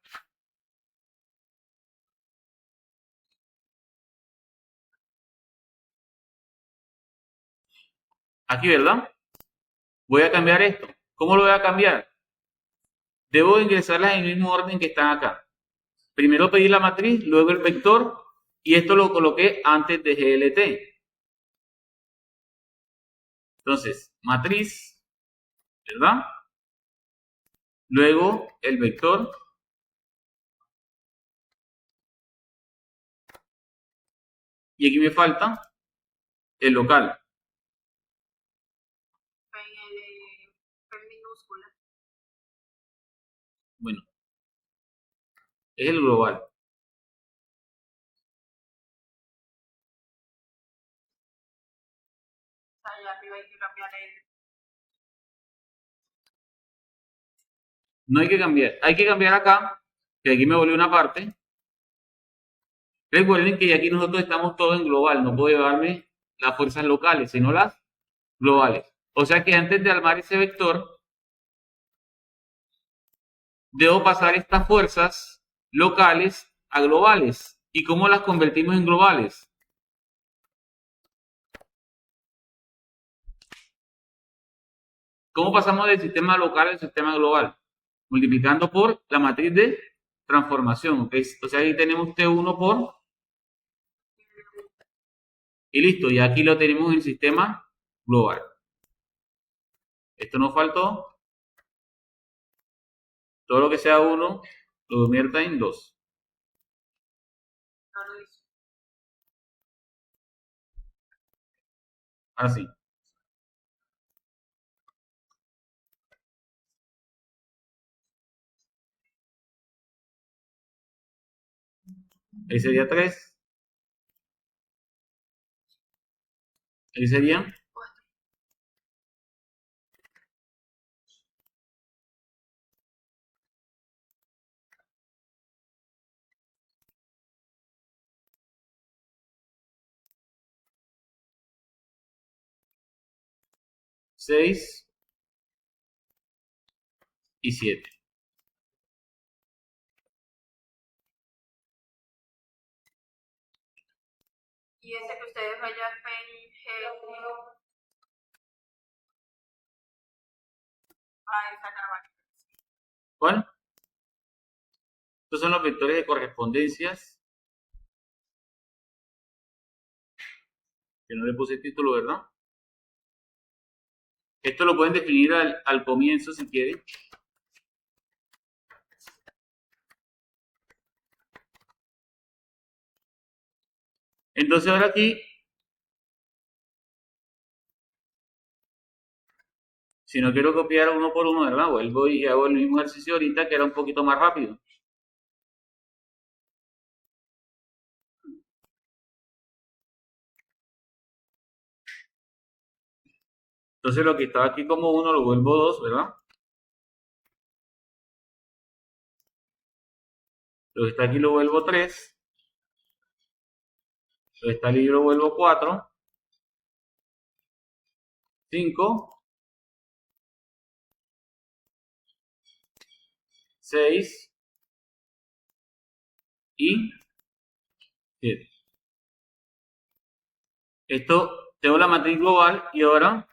Aquí, ¿verdad? Voy a cambiar esto. ¿Cómo lo voy a cambiar? Debo ingresarlas en el mismo orden que están acá. Primero pedí la matriz, luego el vector, y esto lo coloqué antes de GLT. Entonces, matriz, ¿verdad? Luego el vector. Y aquí me falta el local. en minúscula. Bueno, es el global. Allá arriba hay que cambiar el. No hay que cambiar. Hay que cambiar acá, que aquí me volvió una parte. Recuerden que aquí nosotros estamos todos en global. No puedo llevarme las fuerzas locales, sino las globales. O sea que antes de armar ese vector, debo pasar estas fuerzas locales a globales. ¿Y cómo las convertimos en globales? ¿Cómo pasamos del sistema local al sistema global? Multiplicando por la matriz de transformación. ¿Okay? O sea, ahí tenemos T1 por... Y listo, y aquí lo tenemos en el sistema global. Esto nos faltó. Todo lo que sea 1 lo convierta en 2. No lo hizo. Así. Ahí sería 3. Ahí sería 6 y 7. Y ese que ustedes vayan en esa grabación. ¿Cuál? Estos son los vectores de correspondencias. Que no le puse título, ¿verdad? Esto lo pueden definir al comienzo si quieren. Entonces ahora aquí Si no quiero copiar uno por uno, ¿verdad? Vuelvo y hago el mismo ejercicio ahorita que era un poquito más rápido. Entonces lo que estaba aquí como 1 lo vuelvo 2, ¿verdad? Lo que está aquí lo vuelvo 3. Lo que está aquí lo vuelvo 4. 5. 6. Y 7. Esto, tengo la matriz global y ahora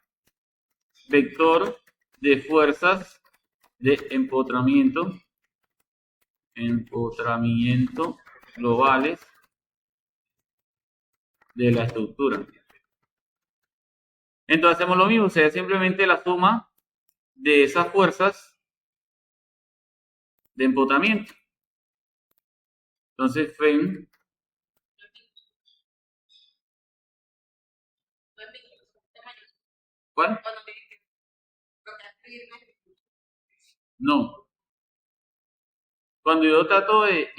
vector de fuerzas de empotramiento globales de la estructura. Entonces hacemos lo mismo, o sea, simplemente la suma de esas fuerzas de empotramiento. Entonces, FEM, ¿cuál? No. Cuando yo trato de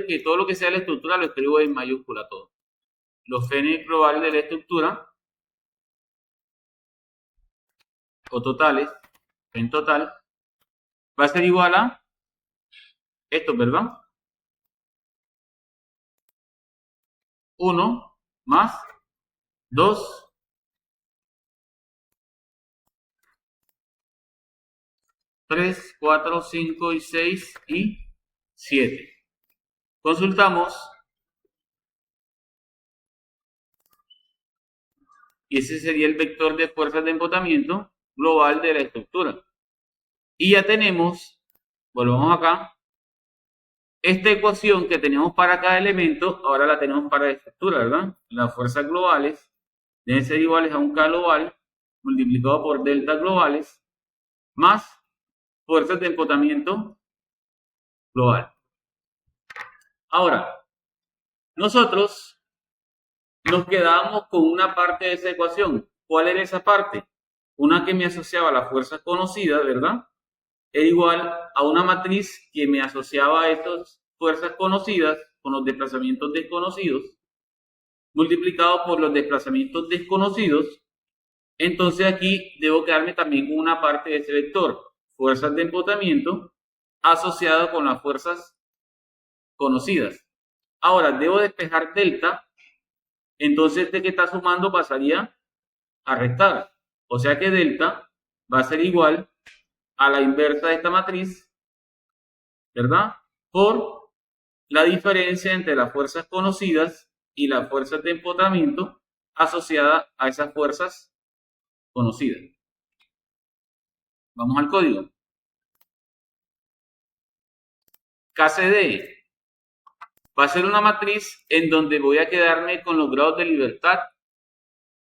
que todo lo que sea la estructura lo escribo en mayúscula todo. Los FEN globales de la estructura o totales, FEN total, va a ser igual a esto, ¿verdad? 1 más 2 3, 4, 5 y 6 y 7. Consultamos y ese sería el vector de fuerzas de embotamiento global de la estructura. Y ya tenemos, volvamos acá, esta ecuación que tenemos para cada elemento, ahora la tenemos para la estructura, ¿verdad? Las fuerzas globales deben ser iguales a un K global multiplicado por delta globales más fuerzas de embotamiento global. Ahora, nosotros nos quedábamos con una parte de esa ecuación. ¿Cuál era esa parte? Una que me asociaba a las fuerzas conocidas, ¿verdad? Era igual a una matriz que me asociaba a estas fuerzas conocidas con los desplazamientos desconocidos, multiplicado por los desplazamientos desconocidos. Entonces aquí debo quedarme también con una parte de ese vector, fuerzas de embotamiento, asociado con las fuerzas conocidas. Ahora debo despejar delta, entonces este que está sumando pasaría a restar. O sea que delta va a ser igual a la inversa de esta matriz, ¿verdad? Por la diferencia entre las fuerzas conocidas y las fuerzas de empotramiento asociadas a esas fuerzas conocidas. Vamos al código. KCD va a ser una matriz en donde voy a quedarme con los grados de libertad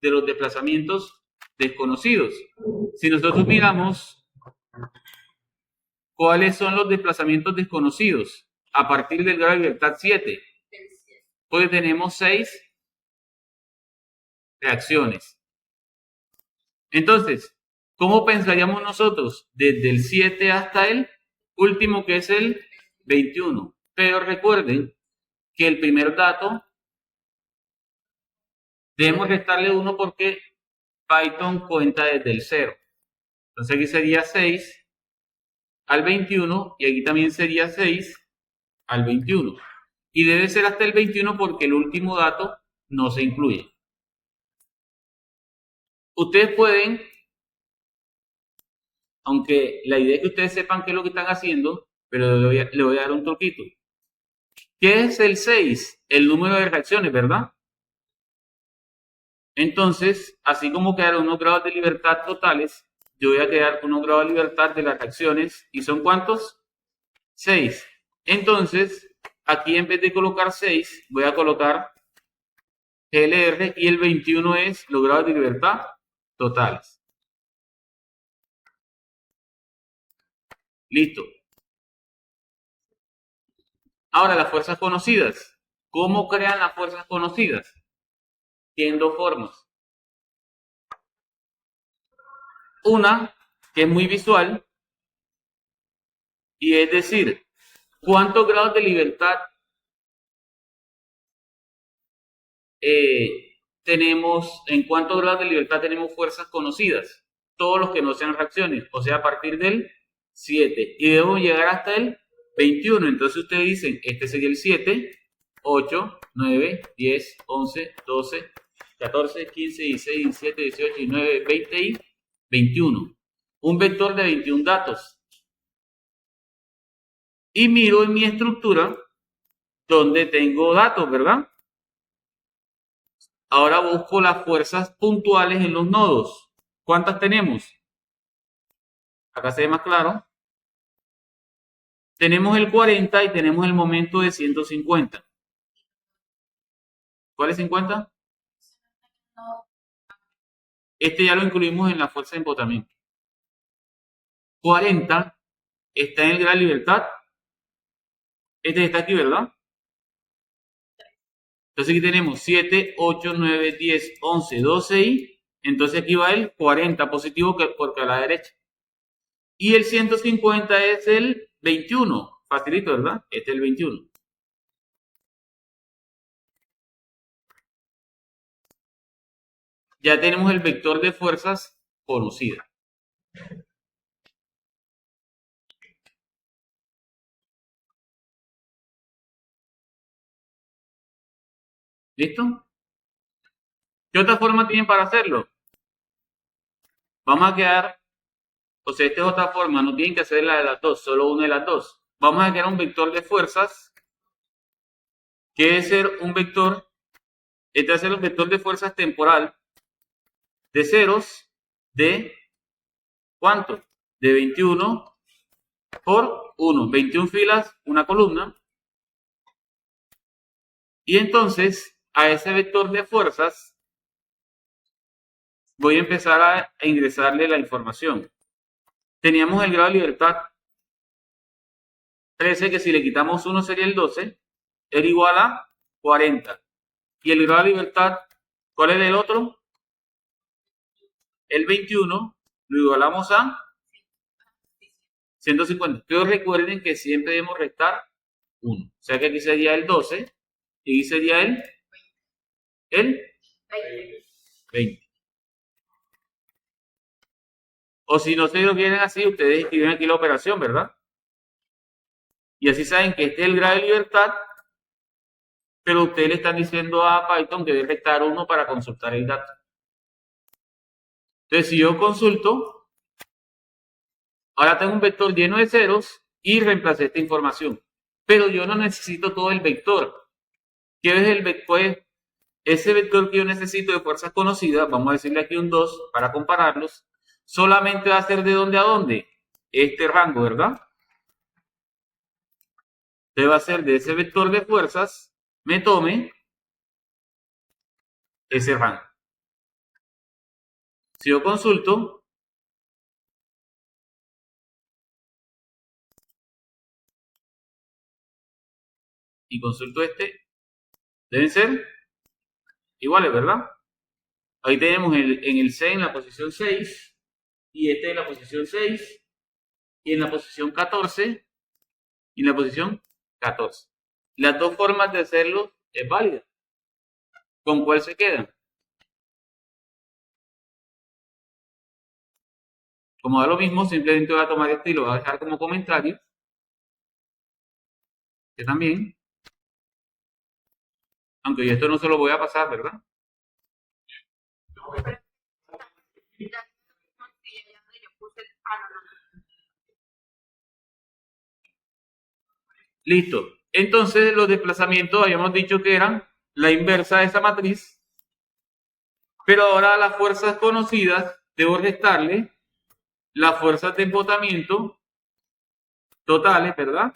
de los desplazamientos desconocidos. Si nosotros miramos cuáles son los desplazamientos desconocidos a partir del grado de libertad 7, pues tenemos 6 reacciones. Entonces, ¿cómo pensaríamos nosotros? Desde el 7 hasta el último, que es el 21. Pero recuerden que el primer dato debemos restarle 1 porque Python cuenta desde el 0. Entonces aquí sería 6 al 21 y aquí también sería 6 al 21. Y debe ser hasta el 21 porque el último dato no se incluye. Ustedes pueden, aunque la idea es que ustedes sepan qué es lo que están haciendo, pero le voy a dar un truquito. ¿Qué es el 6? El número de reacciones, ¿verdad? Entonces, así como quedaron unos grados de libertad totales, yo voy a quedar unos grados de libertad de las reacciones. ¿Y son cuántos? 6. Entonces, aquí en vez de colocar 6, voy a colocar GLR y el 21 es los grados de libertad totales. Listo. Ahora, las fuerzas conocidas. ¿Cómo crean las fuerzas conocidas? Tienen dos formas. Una que es muy visual, y es decir, ¿cuántos grados de libertad tenemos, en cuántos grados de libertad tenemos fuerzas conocidas? Todos los que no sean reacciones, o sea, a partir del 7, y debemos llegar hasta el 21. Entonces ustedes dicen, este sería el 7, 8, 9, 10, 11, 12, 14, 15, 16, 17, 18, 19, 20 y 21. Un vector de 21 datos. Y miro en mi estructura donde tengo datos, ¿verdad? Ahora busco las fuerzas puntuales en los nodos. ¿Cuántas tenemos? Acá se ve más claro. Tenemos el 40 y tenemos el momento de 150. ¿Cuál es 50? Este ya lo incluimos en la fuerza de embotamiento. 40 está en el grado de libertad. Este está aquí, ¿verdad? Entonces aquí tenemos 7, 8, 9, 10, 11, 12 y entonces aquí va el 40 positivo porque a la derecha. Y el 150 es el 21. Facilito, ¿verdad? Este es el 21. Ya tenemos el vector de fuerzas conocida. ¿Listo? ¿Qué otra forma tienen para hacerlo? Vamos a quedar, o sea, esta es otra forma, no tienen que hacer la de las dos, solo una de las dos. Vamos a crear un vector de fuerzas, que debe ser un vector, este va a ser un vector de fuerzas temporal de ceros de ¿cuánto? De 21 por 1. 21 filas, una columna. Y entonces, a ese vector de fuerzas, voy a empezar a ingresarle la información. Teníamos el grado de libertad 13, que si le quitamos 1 sería el 12, era igual a 40. Y el grado de libertad, ¿cuál es el otro? El 21, lo igualamos a 150. Pero recuerden que siempre debemos restar 1. O sea que aquí sería el 12 y aquí sería el 20. O si no se lo quieren así, ustedes escriben aquí la operación, ¿verdad? Y así saben que este es el grado de libertad, pero ustedes le están diciendo a Python que debe restar 1 para consultar el dato. Entonces, si yo consulto, ahora tengo un vector lleno de ceros y reemplacé esta información. Pero yo no necesito todo el vector. ¿Qué es el vector? Pues, ese vector que yo necesito de fuerzas conocidas, vamos a decirle aquí un 2 para compararlos, solamente va a ser de dónde a dónde. Este rango, ¿verdad? Entonces va a ser de ese vector de fuerzas, me tome ese rango. Si yo consulto, y consulto este, deben ser iguales, ¿verdad? Ahí tenemos en el C en la posición 6, y este en la posición 6, y en la posición 14, y en la posición 14. Las dos formas de hacerlo es válida. ¿Con cuál se quedan? Como da lo mismo, simplemente voy a tomar este y lo voy a dejar como comentario. Que también. Aunque yo esto no se lo voy a pasar, ¿verdad? Listo. Entonces los desplazamientos habíamos dicho que eran la inversa de esa matriz. Pero ahora a las fuerzas conocidas debo restarle las fuerzas de embotamiento totales, ¿verdad?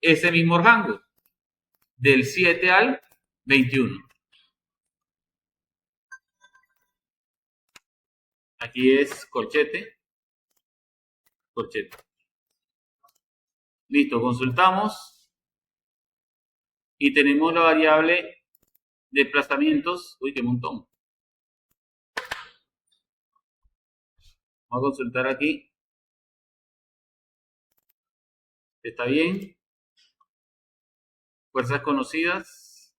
Ese mismo rango, del 7 al 21. Aquí es corchete, corchete. Listo, consultamos y tenemos la variable desplazamientos. Uy, qué montón. Vamos a consultar aquí. ¿Está bien? Fuerzas conocidas.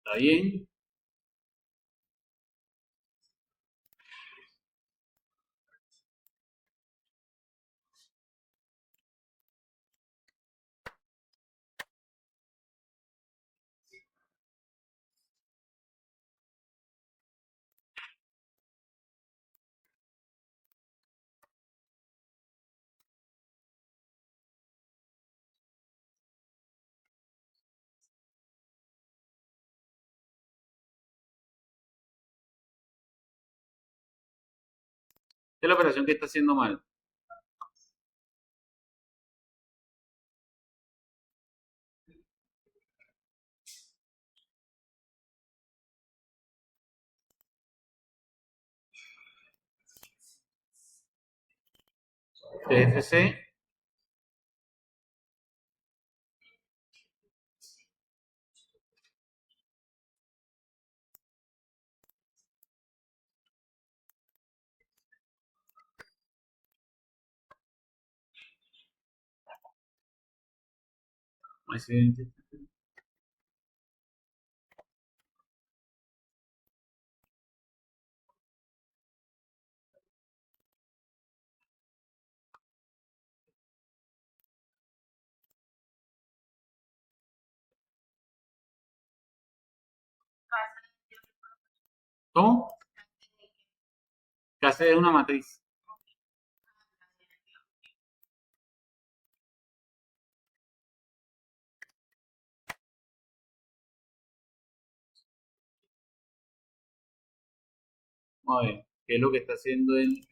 ¿Está bien? ¿Qué es la operación que está haciendo mal? TFC. ¿Cómo? KC es una matriz. Vamos a ver, ¿qué es lo que está haciendo él?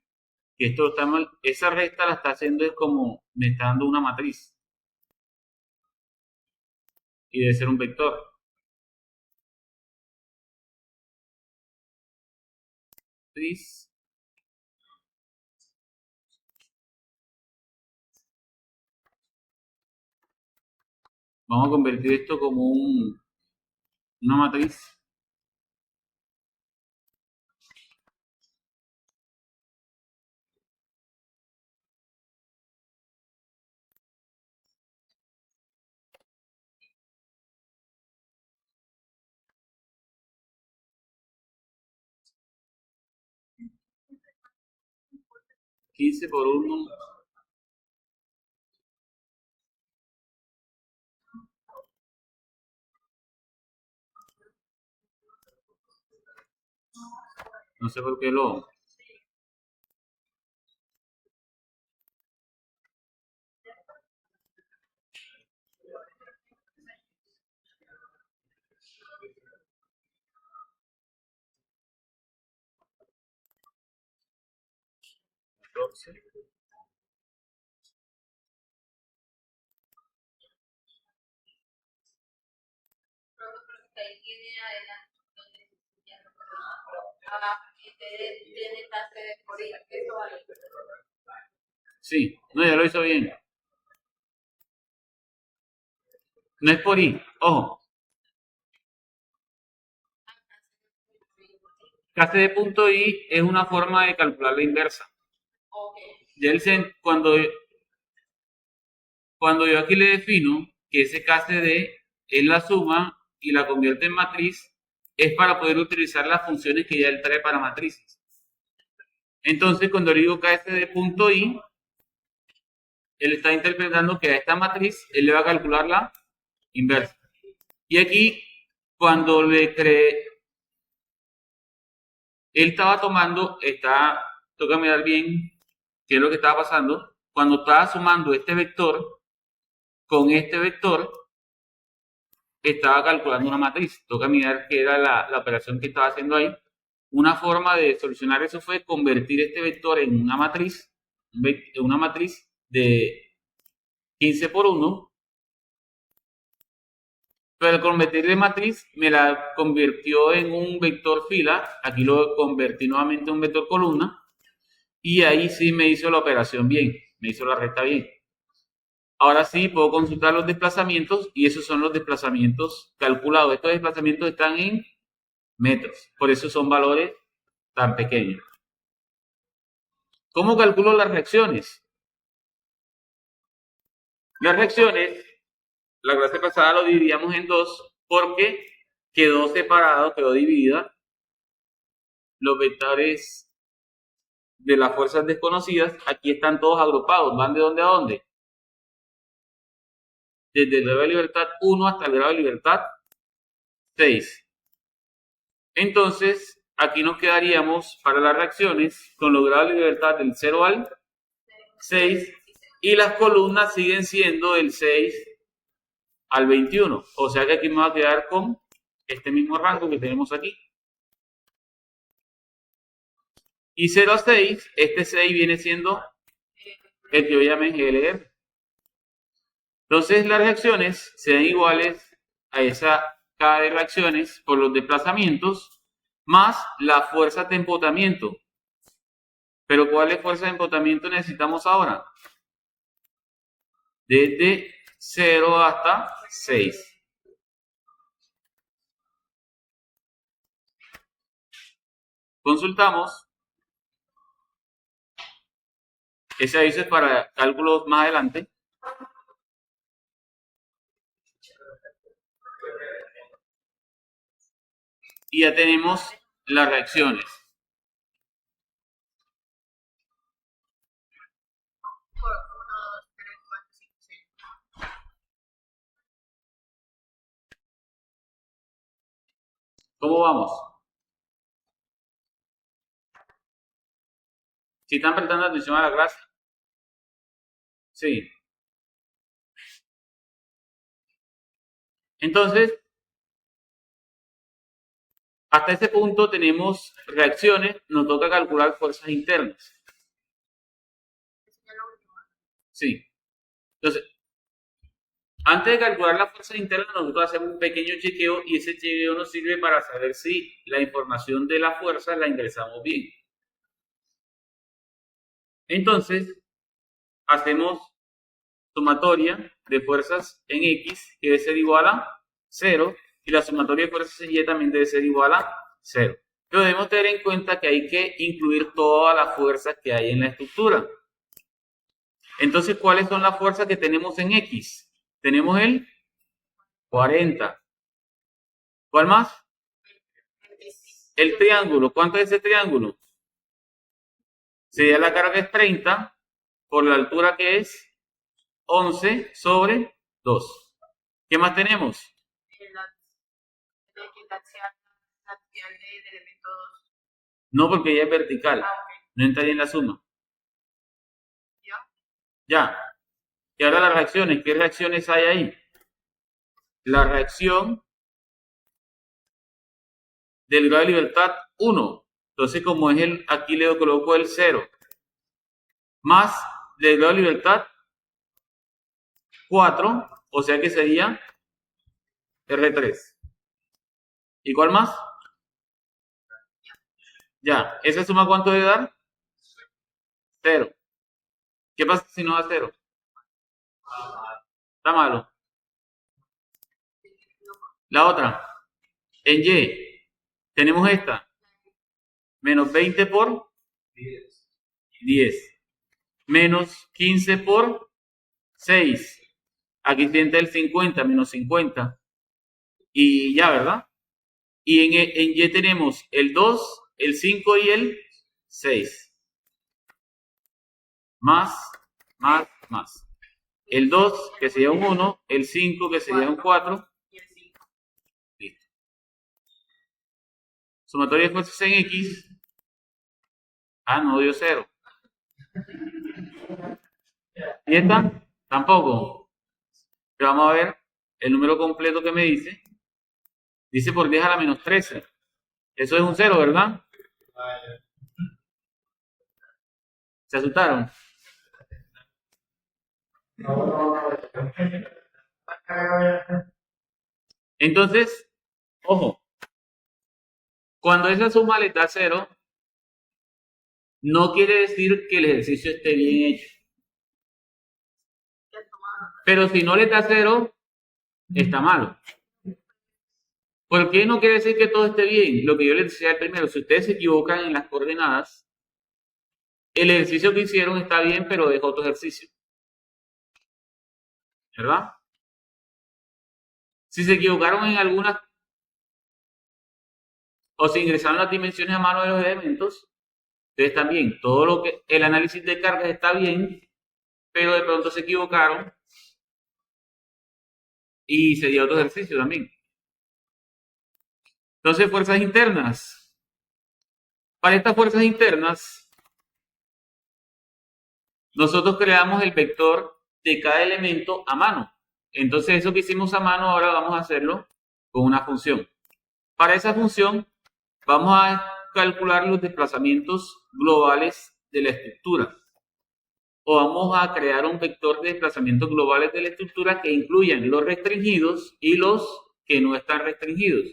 Que esto está mal. Esa recta la está haciendo es como me está dando una matriz. Y debe ser un vector. Matriz. Vamos a convertir esto como una matriz. $15 por 1. No sé por qué lo... Entonces, Ahí tiene adelante donde tiene clase de por ahí, eso vale. sí, no, ya lo hizo bien. No es por I, ojo. KC de punto I es una forma de calcular la inversa. Ya cuando yo aquí le defino que ese KCD es la suma y la convierte en matriz, es para poder utilizar las funciones que ya él trae para matrices. Entonces, cuando le digo KCD punto I, él está interpretando que a esta matriz él le va a calcular la inversa. Y aquí, cuando le cree, él estaba tomando, toca mirar bien qué es lo que estaba pasando. Cuando estaba sumando este vector con este vector, estaba calculando una matriz. Toca mirar qué era la operación que estaba haciendo ahí. Una forma de solucionar eso fue convertir este vector en una matriz de 15 por 1, pero al convertirle en matriz me la convirtió en un vector fila. Aquí lo convertí nuevamente en un vector columna y ahí sí me hizo la operación bien, me hizo la recta bien. Ahora sí puedo consultar los desplazamientos y esos son los desplazamientos calculados. Estos desplazamientos están en metros, por eso son valores tan pequeños. ¿Cómo calculo las reacciones? Las reacciones, la clase pasada lo dividíamos en dos porque quedó separado, quedó dividida los vectores de las fuerzas desconocidas. Aquí están todos agrupados. ¿Van de dónde a dónde? Desde el grado de libertad 1 hasta el grado de libertad 6. Entonces, aquí nos quedaríamos para las reacciones con los grados de libertad del 0 al 6 y las columnas siguen siendo del 6 al 21. O sea que aquí me va a quedar con este mismo rango que tenemos aquí. Y 0 a 6, este 6 viene siendo el que yo llamé GLR. Entonces las reacciones serán iguales a esa K de reacciones por los desplazamientos más la fuerza de empotamiento. Pero ¿cuál fuerza de empotamiento necesitamos ahora? Desde 0 hasta 6. Consultamos. Ese aviso es para cálculos más adelante. Y ya tenemos las reacciones. ¿Cómo vamos? ¿Si están prestando atención a la clase? Sí. Entonces, hasta ese punto tenemos reacciones, nos toca calcular fuerzas internas. Sí. Entonces, antes de calcular las fuerzas internas, nosotros hacemos un pequeño chequeo y ese chequeo nos sirve para saber si la información de la fuerza la ingresamos bien. Entonces, hacemos sumatoria de fuerzas en X, que debe ser igual a 0, y la sumatoria de fuerzas en Y también debe ser igual a 0. Pero debemos tener en cuenta que hay que incluir todas las fuerzas que hay en la estructura. Entonces, ¿cuáles son las fuerzas que tenemos en X? Tenemos el 40. ¿Cuál más? El triángulo. ¿Cuánto es ese triángulo? Sería la carga es 30 por la altura que es 11 sobre 2. ¿Qué más tenemos? No, porque ya es vertical. No entraría en la suma. Ya. Y ahora las reacciones. ¿Qué reacciones hay ahí? La reacción del grado de libertad 1. Entonces, como es el, aquí le coloco el 0. Más del grado de libertad 4. O sea que sería R3. ¿Y cuál más? Ya. ¿Esa suma cuánto debe dar? 0. ¿Qué pasa si no da 0? Está malo. La otra. En Y. Tenemos esta. Menos 20 por 10. Menos 15 por 6. Aquí tiene el 50, menos 50. Y ya, ¿verdad? Y en Y tenemos el 2, el 5 y el 6. Más. El 2, que sería un 1, el 5, que sería un 4. Listo. Sumatoria de fuerzas en X. Ah, no dio 0. ¿Y esta? Tampoco. Pero vamos a ver el número completo que me dice. Dice por 10 a la menos 13. Eso es un 0, ¿verdad? ¿Se asustaron? Entonces, ojo. Cuando esa suma le da 0, no quiere decir que el ejercicio esté bien hecho. Pero si no le da 0, está malo. ¿Por qué no quiere decir que todo esté bien? Lo que yo les decía primero, si ustedes se equivocan en las coordenadas, el ejercicio que hicieron está bien, pero es otro ejercicio. ¿Verdad? Si se equivocaron en algunas o si ingresaron las dimensiones a mano de los elementos, entonces también todo lo que el análisis de cargas está bien, pero de pronto se equivocaron y sería otro ejercicio también. Entonces, fuerzas internas. Para estas fuerzas internas, nosotros creamos el vector de cada elemento a mano. Entonces, eso que hicimos a mano, ahora vamos a hacerlo con una función. Para esa función, vamos a calcular los desplazamientos globales de la estructura. O vamos a crear un vector de desplazamientos globales de la estructura que incluyan los restringidos y los que no están restringidos.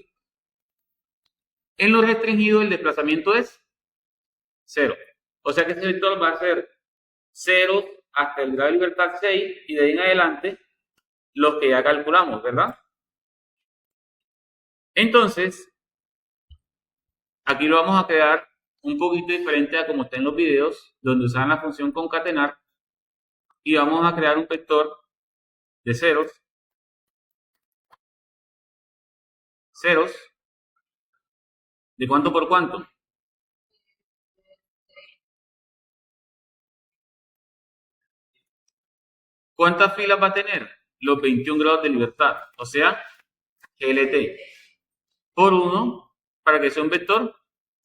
En los restringidos el desplazamiento es 0. O sea que ese vector va a ser 0 hasta el grado de libertad 6 y de ahí en adelante los que ya calculamos, ¿verdad? Entonces, aquí lo vamos a crear un poquito diferente a como está en los videos, donde usan la función concatenar y vamos a crear un vector de ceros, ¿de cuánto por cuánto? ¿Cuántas filas va a tener? Los 21 grados de libertad, o sea, GLT por 1 para que sea un vector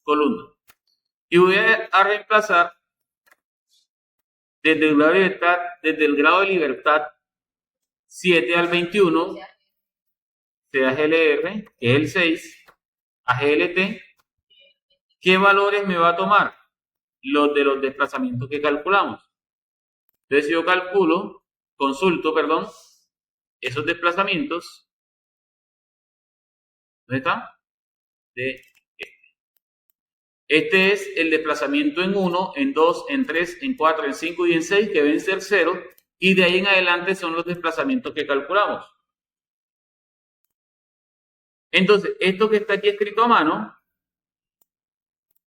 columna. Y voy a reemplazar desde el grado de libertad 7 al 21, sea GLR, que es el 6, a GLT, ¿qué valores me va a tomar? Los de los desplazamientos que calculamos. Entonces, si yo consulto, esos desplazamientos, ¿dónde está? Este es el desplazamiento en 1, en 2, en 3, en 4, en 5 y en 6, que deben ser 0, y de ahí en adelante son los desplazamientos que calculamos. Entonces, esto que está aquí escrito a mano,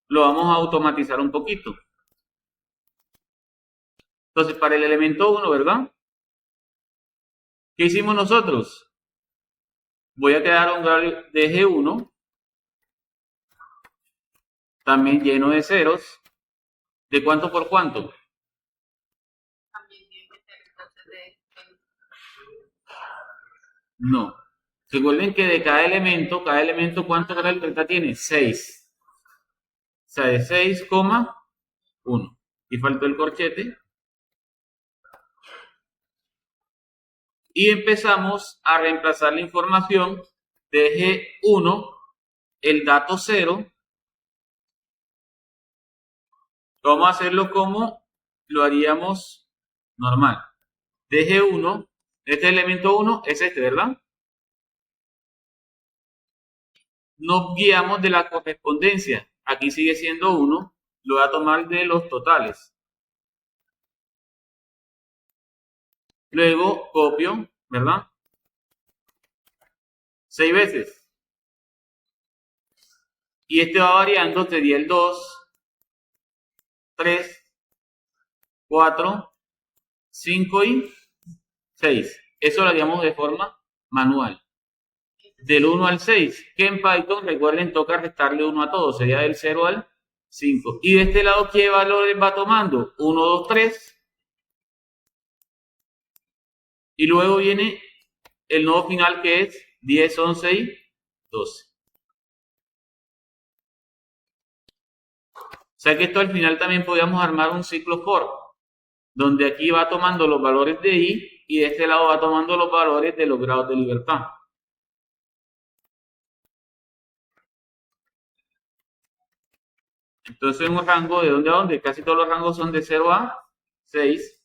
lo vamos a automatizar un poquito. Entonces, para el elemento 1, ¿verdad? ¿Qué hicimos nosotros? Voy a crear un grado de G1, también lleno de ceros. ¿De cuánto por cuánto? También tiene que ser entonces de No. Recuerden que de cada elemento, ¿cuánto grado de libertad tiene? 6. O sea, de 6,1. Y faltó el corchete. Y empezamos a reemplazar la información de G1, el dato 0. Vamos a hacerlo como lo haríamos normal. De G1, este elemento 1 es este, ¿verdad? Nos guiamos de la correspondencia. Aquí sigue siendo 1. Lo voy a tomar de los totales. Luego copio, ¿verdad? 6 veces. Y este va variando, sería el 2, 3, 4, 5 y 6. Eso lo haríamos de forma manual. Del 1 al 6, que en Python, recuerden, toca restarle 1 a todo. Sería del 0 al 5. Y de este lado, ¿qué valores va tomando? 1, 2, 3. Y luego viene el nodo final que es 10, 11 y 12. O sea que esto al final también podríamos armar un ciclo for, donde aquí va tomando los valores de i y de este lado va tomando los valores de los grados de libertad. Entonces un rango de dónde a dónde, casi todos los rangos son de 0 a 6.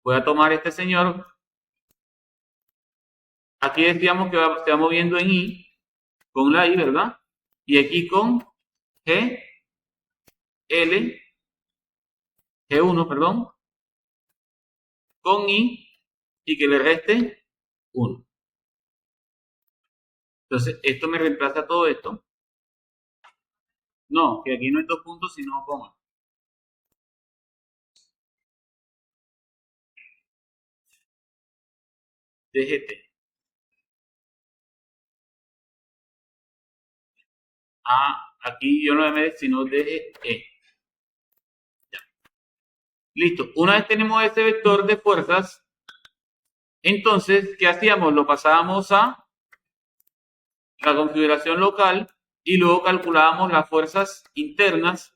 Voy a tomar este señor. Aquí decíamos que se va moviendo en i, con la i, ¿verdad? Y aquí con G, L, G1, perdón, con i y que le reste 1. Entonces, esto me reemplaza todo esto. No, que aquí no hay 2 puntos, sino coma. DGT. Ah, aquí yo no me sino DGE. Ya. Listo. Una vez tenemos este vector de fuerzas, entonces, ¿qué hacíamos? Lo pasábamos a la configuración local y luego calculábamos las fuerzas internas,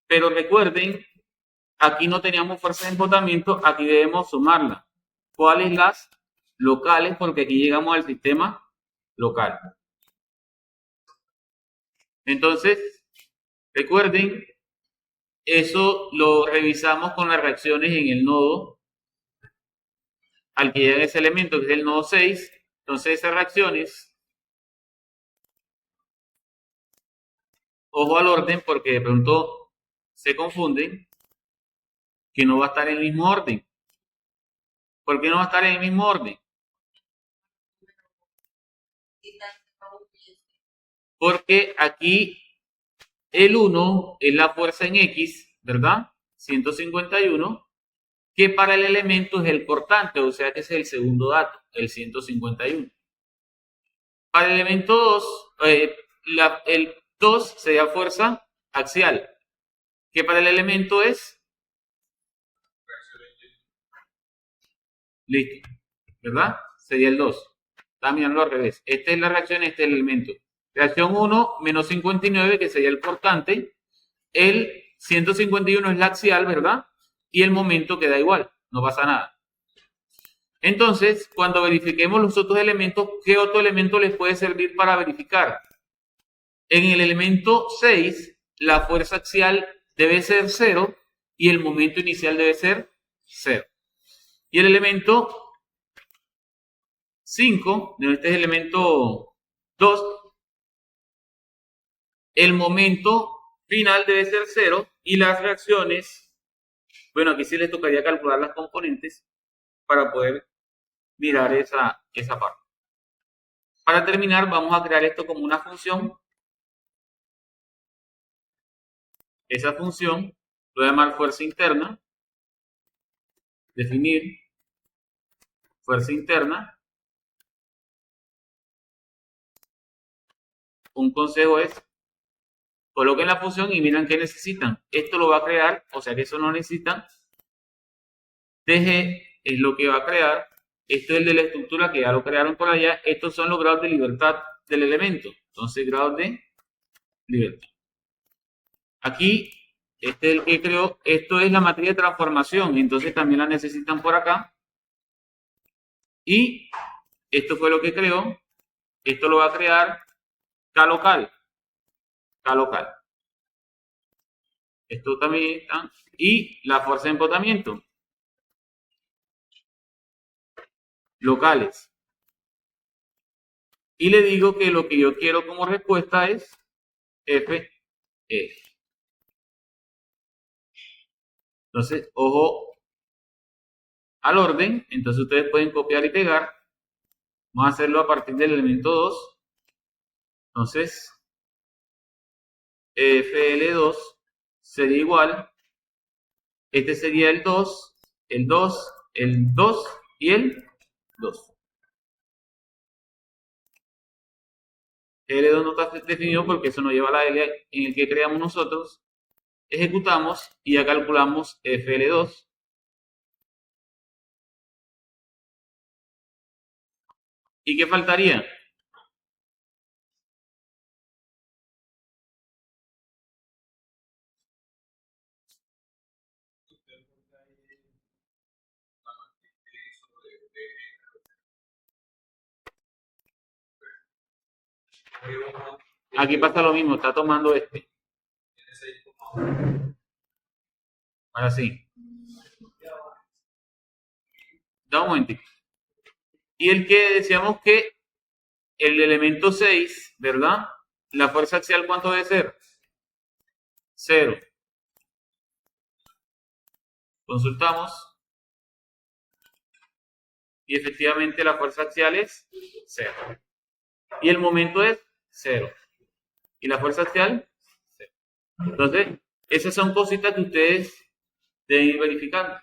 pero recuerden, aquí no teníamos fuerzas de embotamiento, aquí debemos sumarla. ¿Cuáles? Las locales, porque aquí llegamos al sistema local. Entonces, recuerden, eso lo revisamos con las reacciones en el nodo al que llega ese elemento, que es el nodo 6. Entonces, esas reacciones, ojo al orden, porque de pronto se confunden, que no va a estar en el mismo orden. ¿Por qué no va a estar en el mismo orden? Porque aquí el 1 es la fuerza en X, ¿verdad? 151, que para el elemento es el cortante, o sea que es el segundo dato, el 151. Para el elemento 2, el 2 sería fuerza axial, que para el elemento es... Listo, ¿verdad? Sería el 2. Está mirando al revés. Esta es la reacción, este es el elemento. Reacción 1, menos 59, que sería el cortante. El 151 es la axial, ¿verdad? Y el momento queda igual, no pasa nada. Entonces, cuando verifiquemos los otros elementos, ¿qué otro elemento les puede servir para verificar? En el elemento 6, la fuerza axial debe ser 0 y el momento inicial debe ser 0. Y el elemento 5, este es el elemento 2, el momento final debe ser 0 y las reacciones, bueno, aquí sí les tocaría calcular las componentes para poder mirar esa parte. Para terminar, vamos a crear esto como una función. Esa función lo voy a llamar fuerza interna. Definir fuerza interna. Un consejo es, coloquen la función y miren qué necesitan. Esto lo va a crear, o sea que eso no necesitan. DG es lo que va a crear. Esto es el de la estructura que ya lo crearon por allá. Estos son los grados de libertad del elemento. Entonces, grados de libertad. Aquí, este es el que creó. Esto es la matriz de transformación. Entonces, también la necesitan por acá. Y esto fue lo que creó. Esto lo va a crear K local. K local. Esto también está. Y la fuerza de embotamiento. Locales. Y le digo que lo que yo quiero como respuesta es FE. Entonces, ojo al orden. Entonces, ustedes pueden copiar y pegar. Vamos a hacerlo a partir del elemento 2. Entonces, FL2 sería igual. Este sería el 2, el 2, el 2 y el 2. L2 no está definido porque eso nos lleva a la L en el que creamos nosotros. Ejecutamos y ya calculamos FL2. ¿Y qué faltaría? Aquí pasa lo mismo, está tomando este. Ahora sí. Da un momentito. Y el que decíamos que el elemento 6, ¿verdad? La fuerza axial, ¿cuánto debe ser? 0. Consultamos. Y efectivamente la fuerza axial es 0. Y el momento es 0. Y la fuerza axial, 0. Entonces, esas son cositas que ustedes deben ir verificando.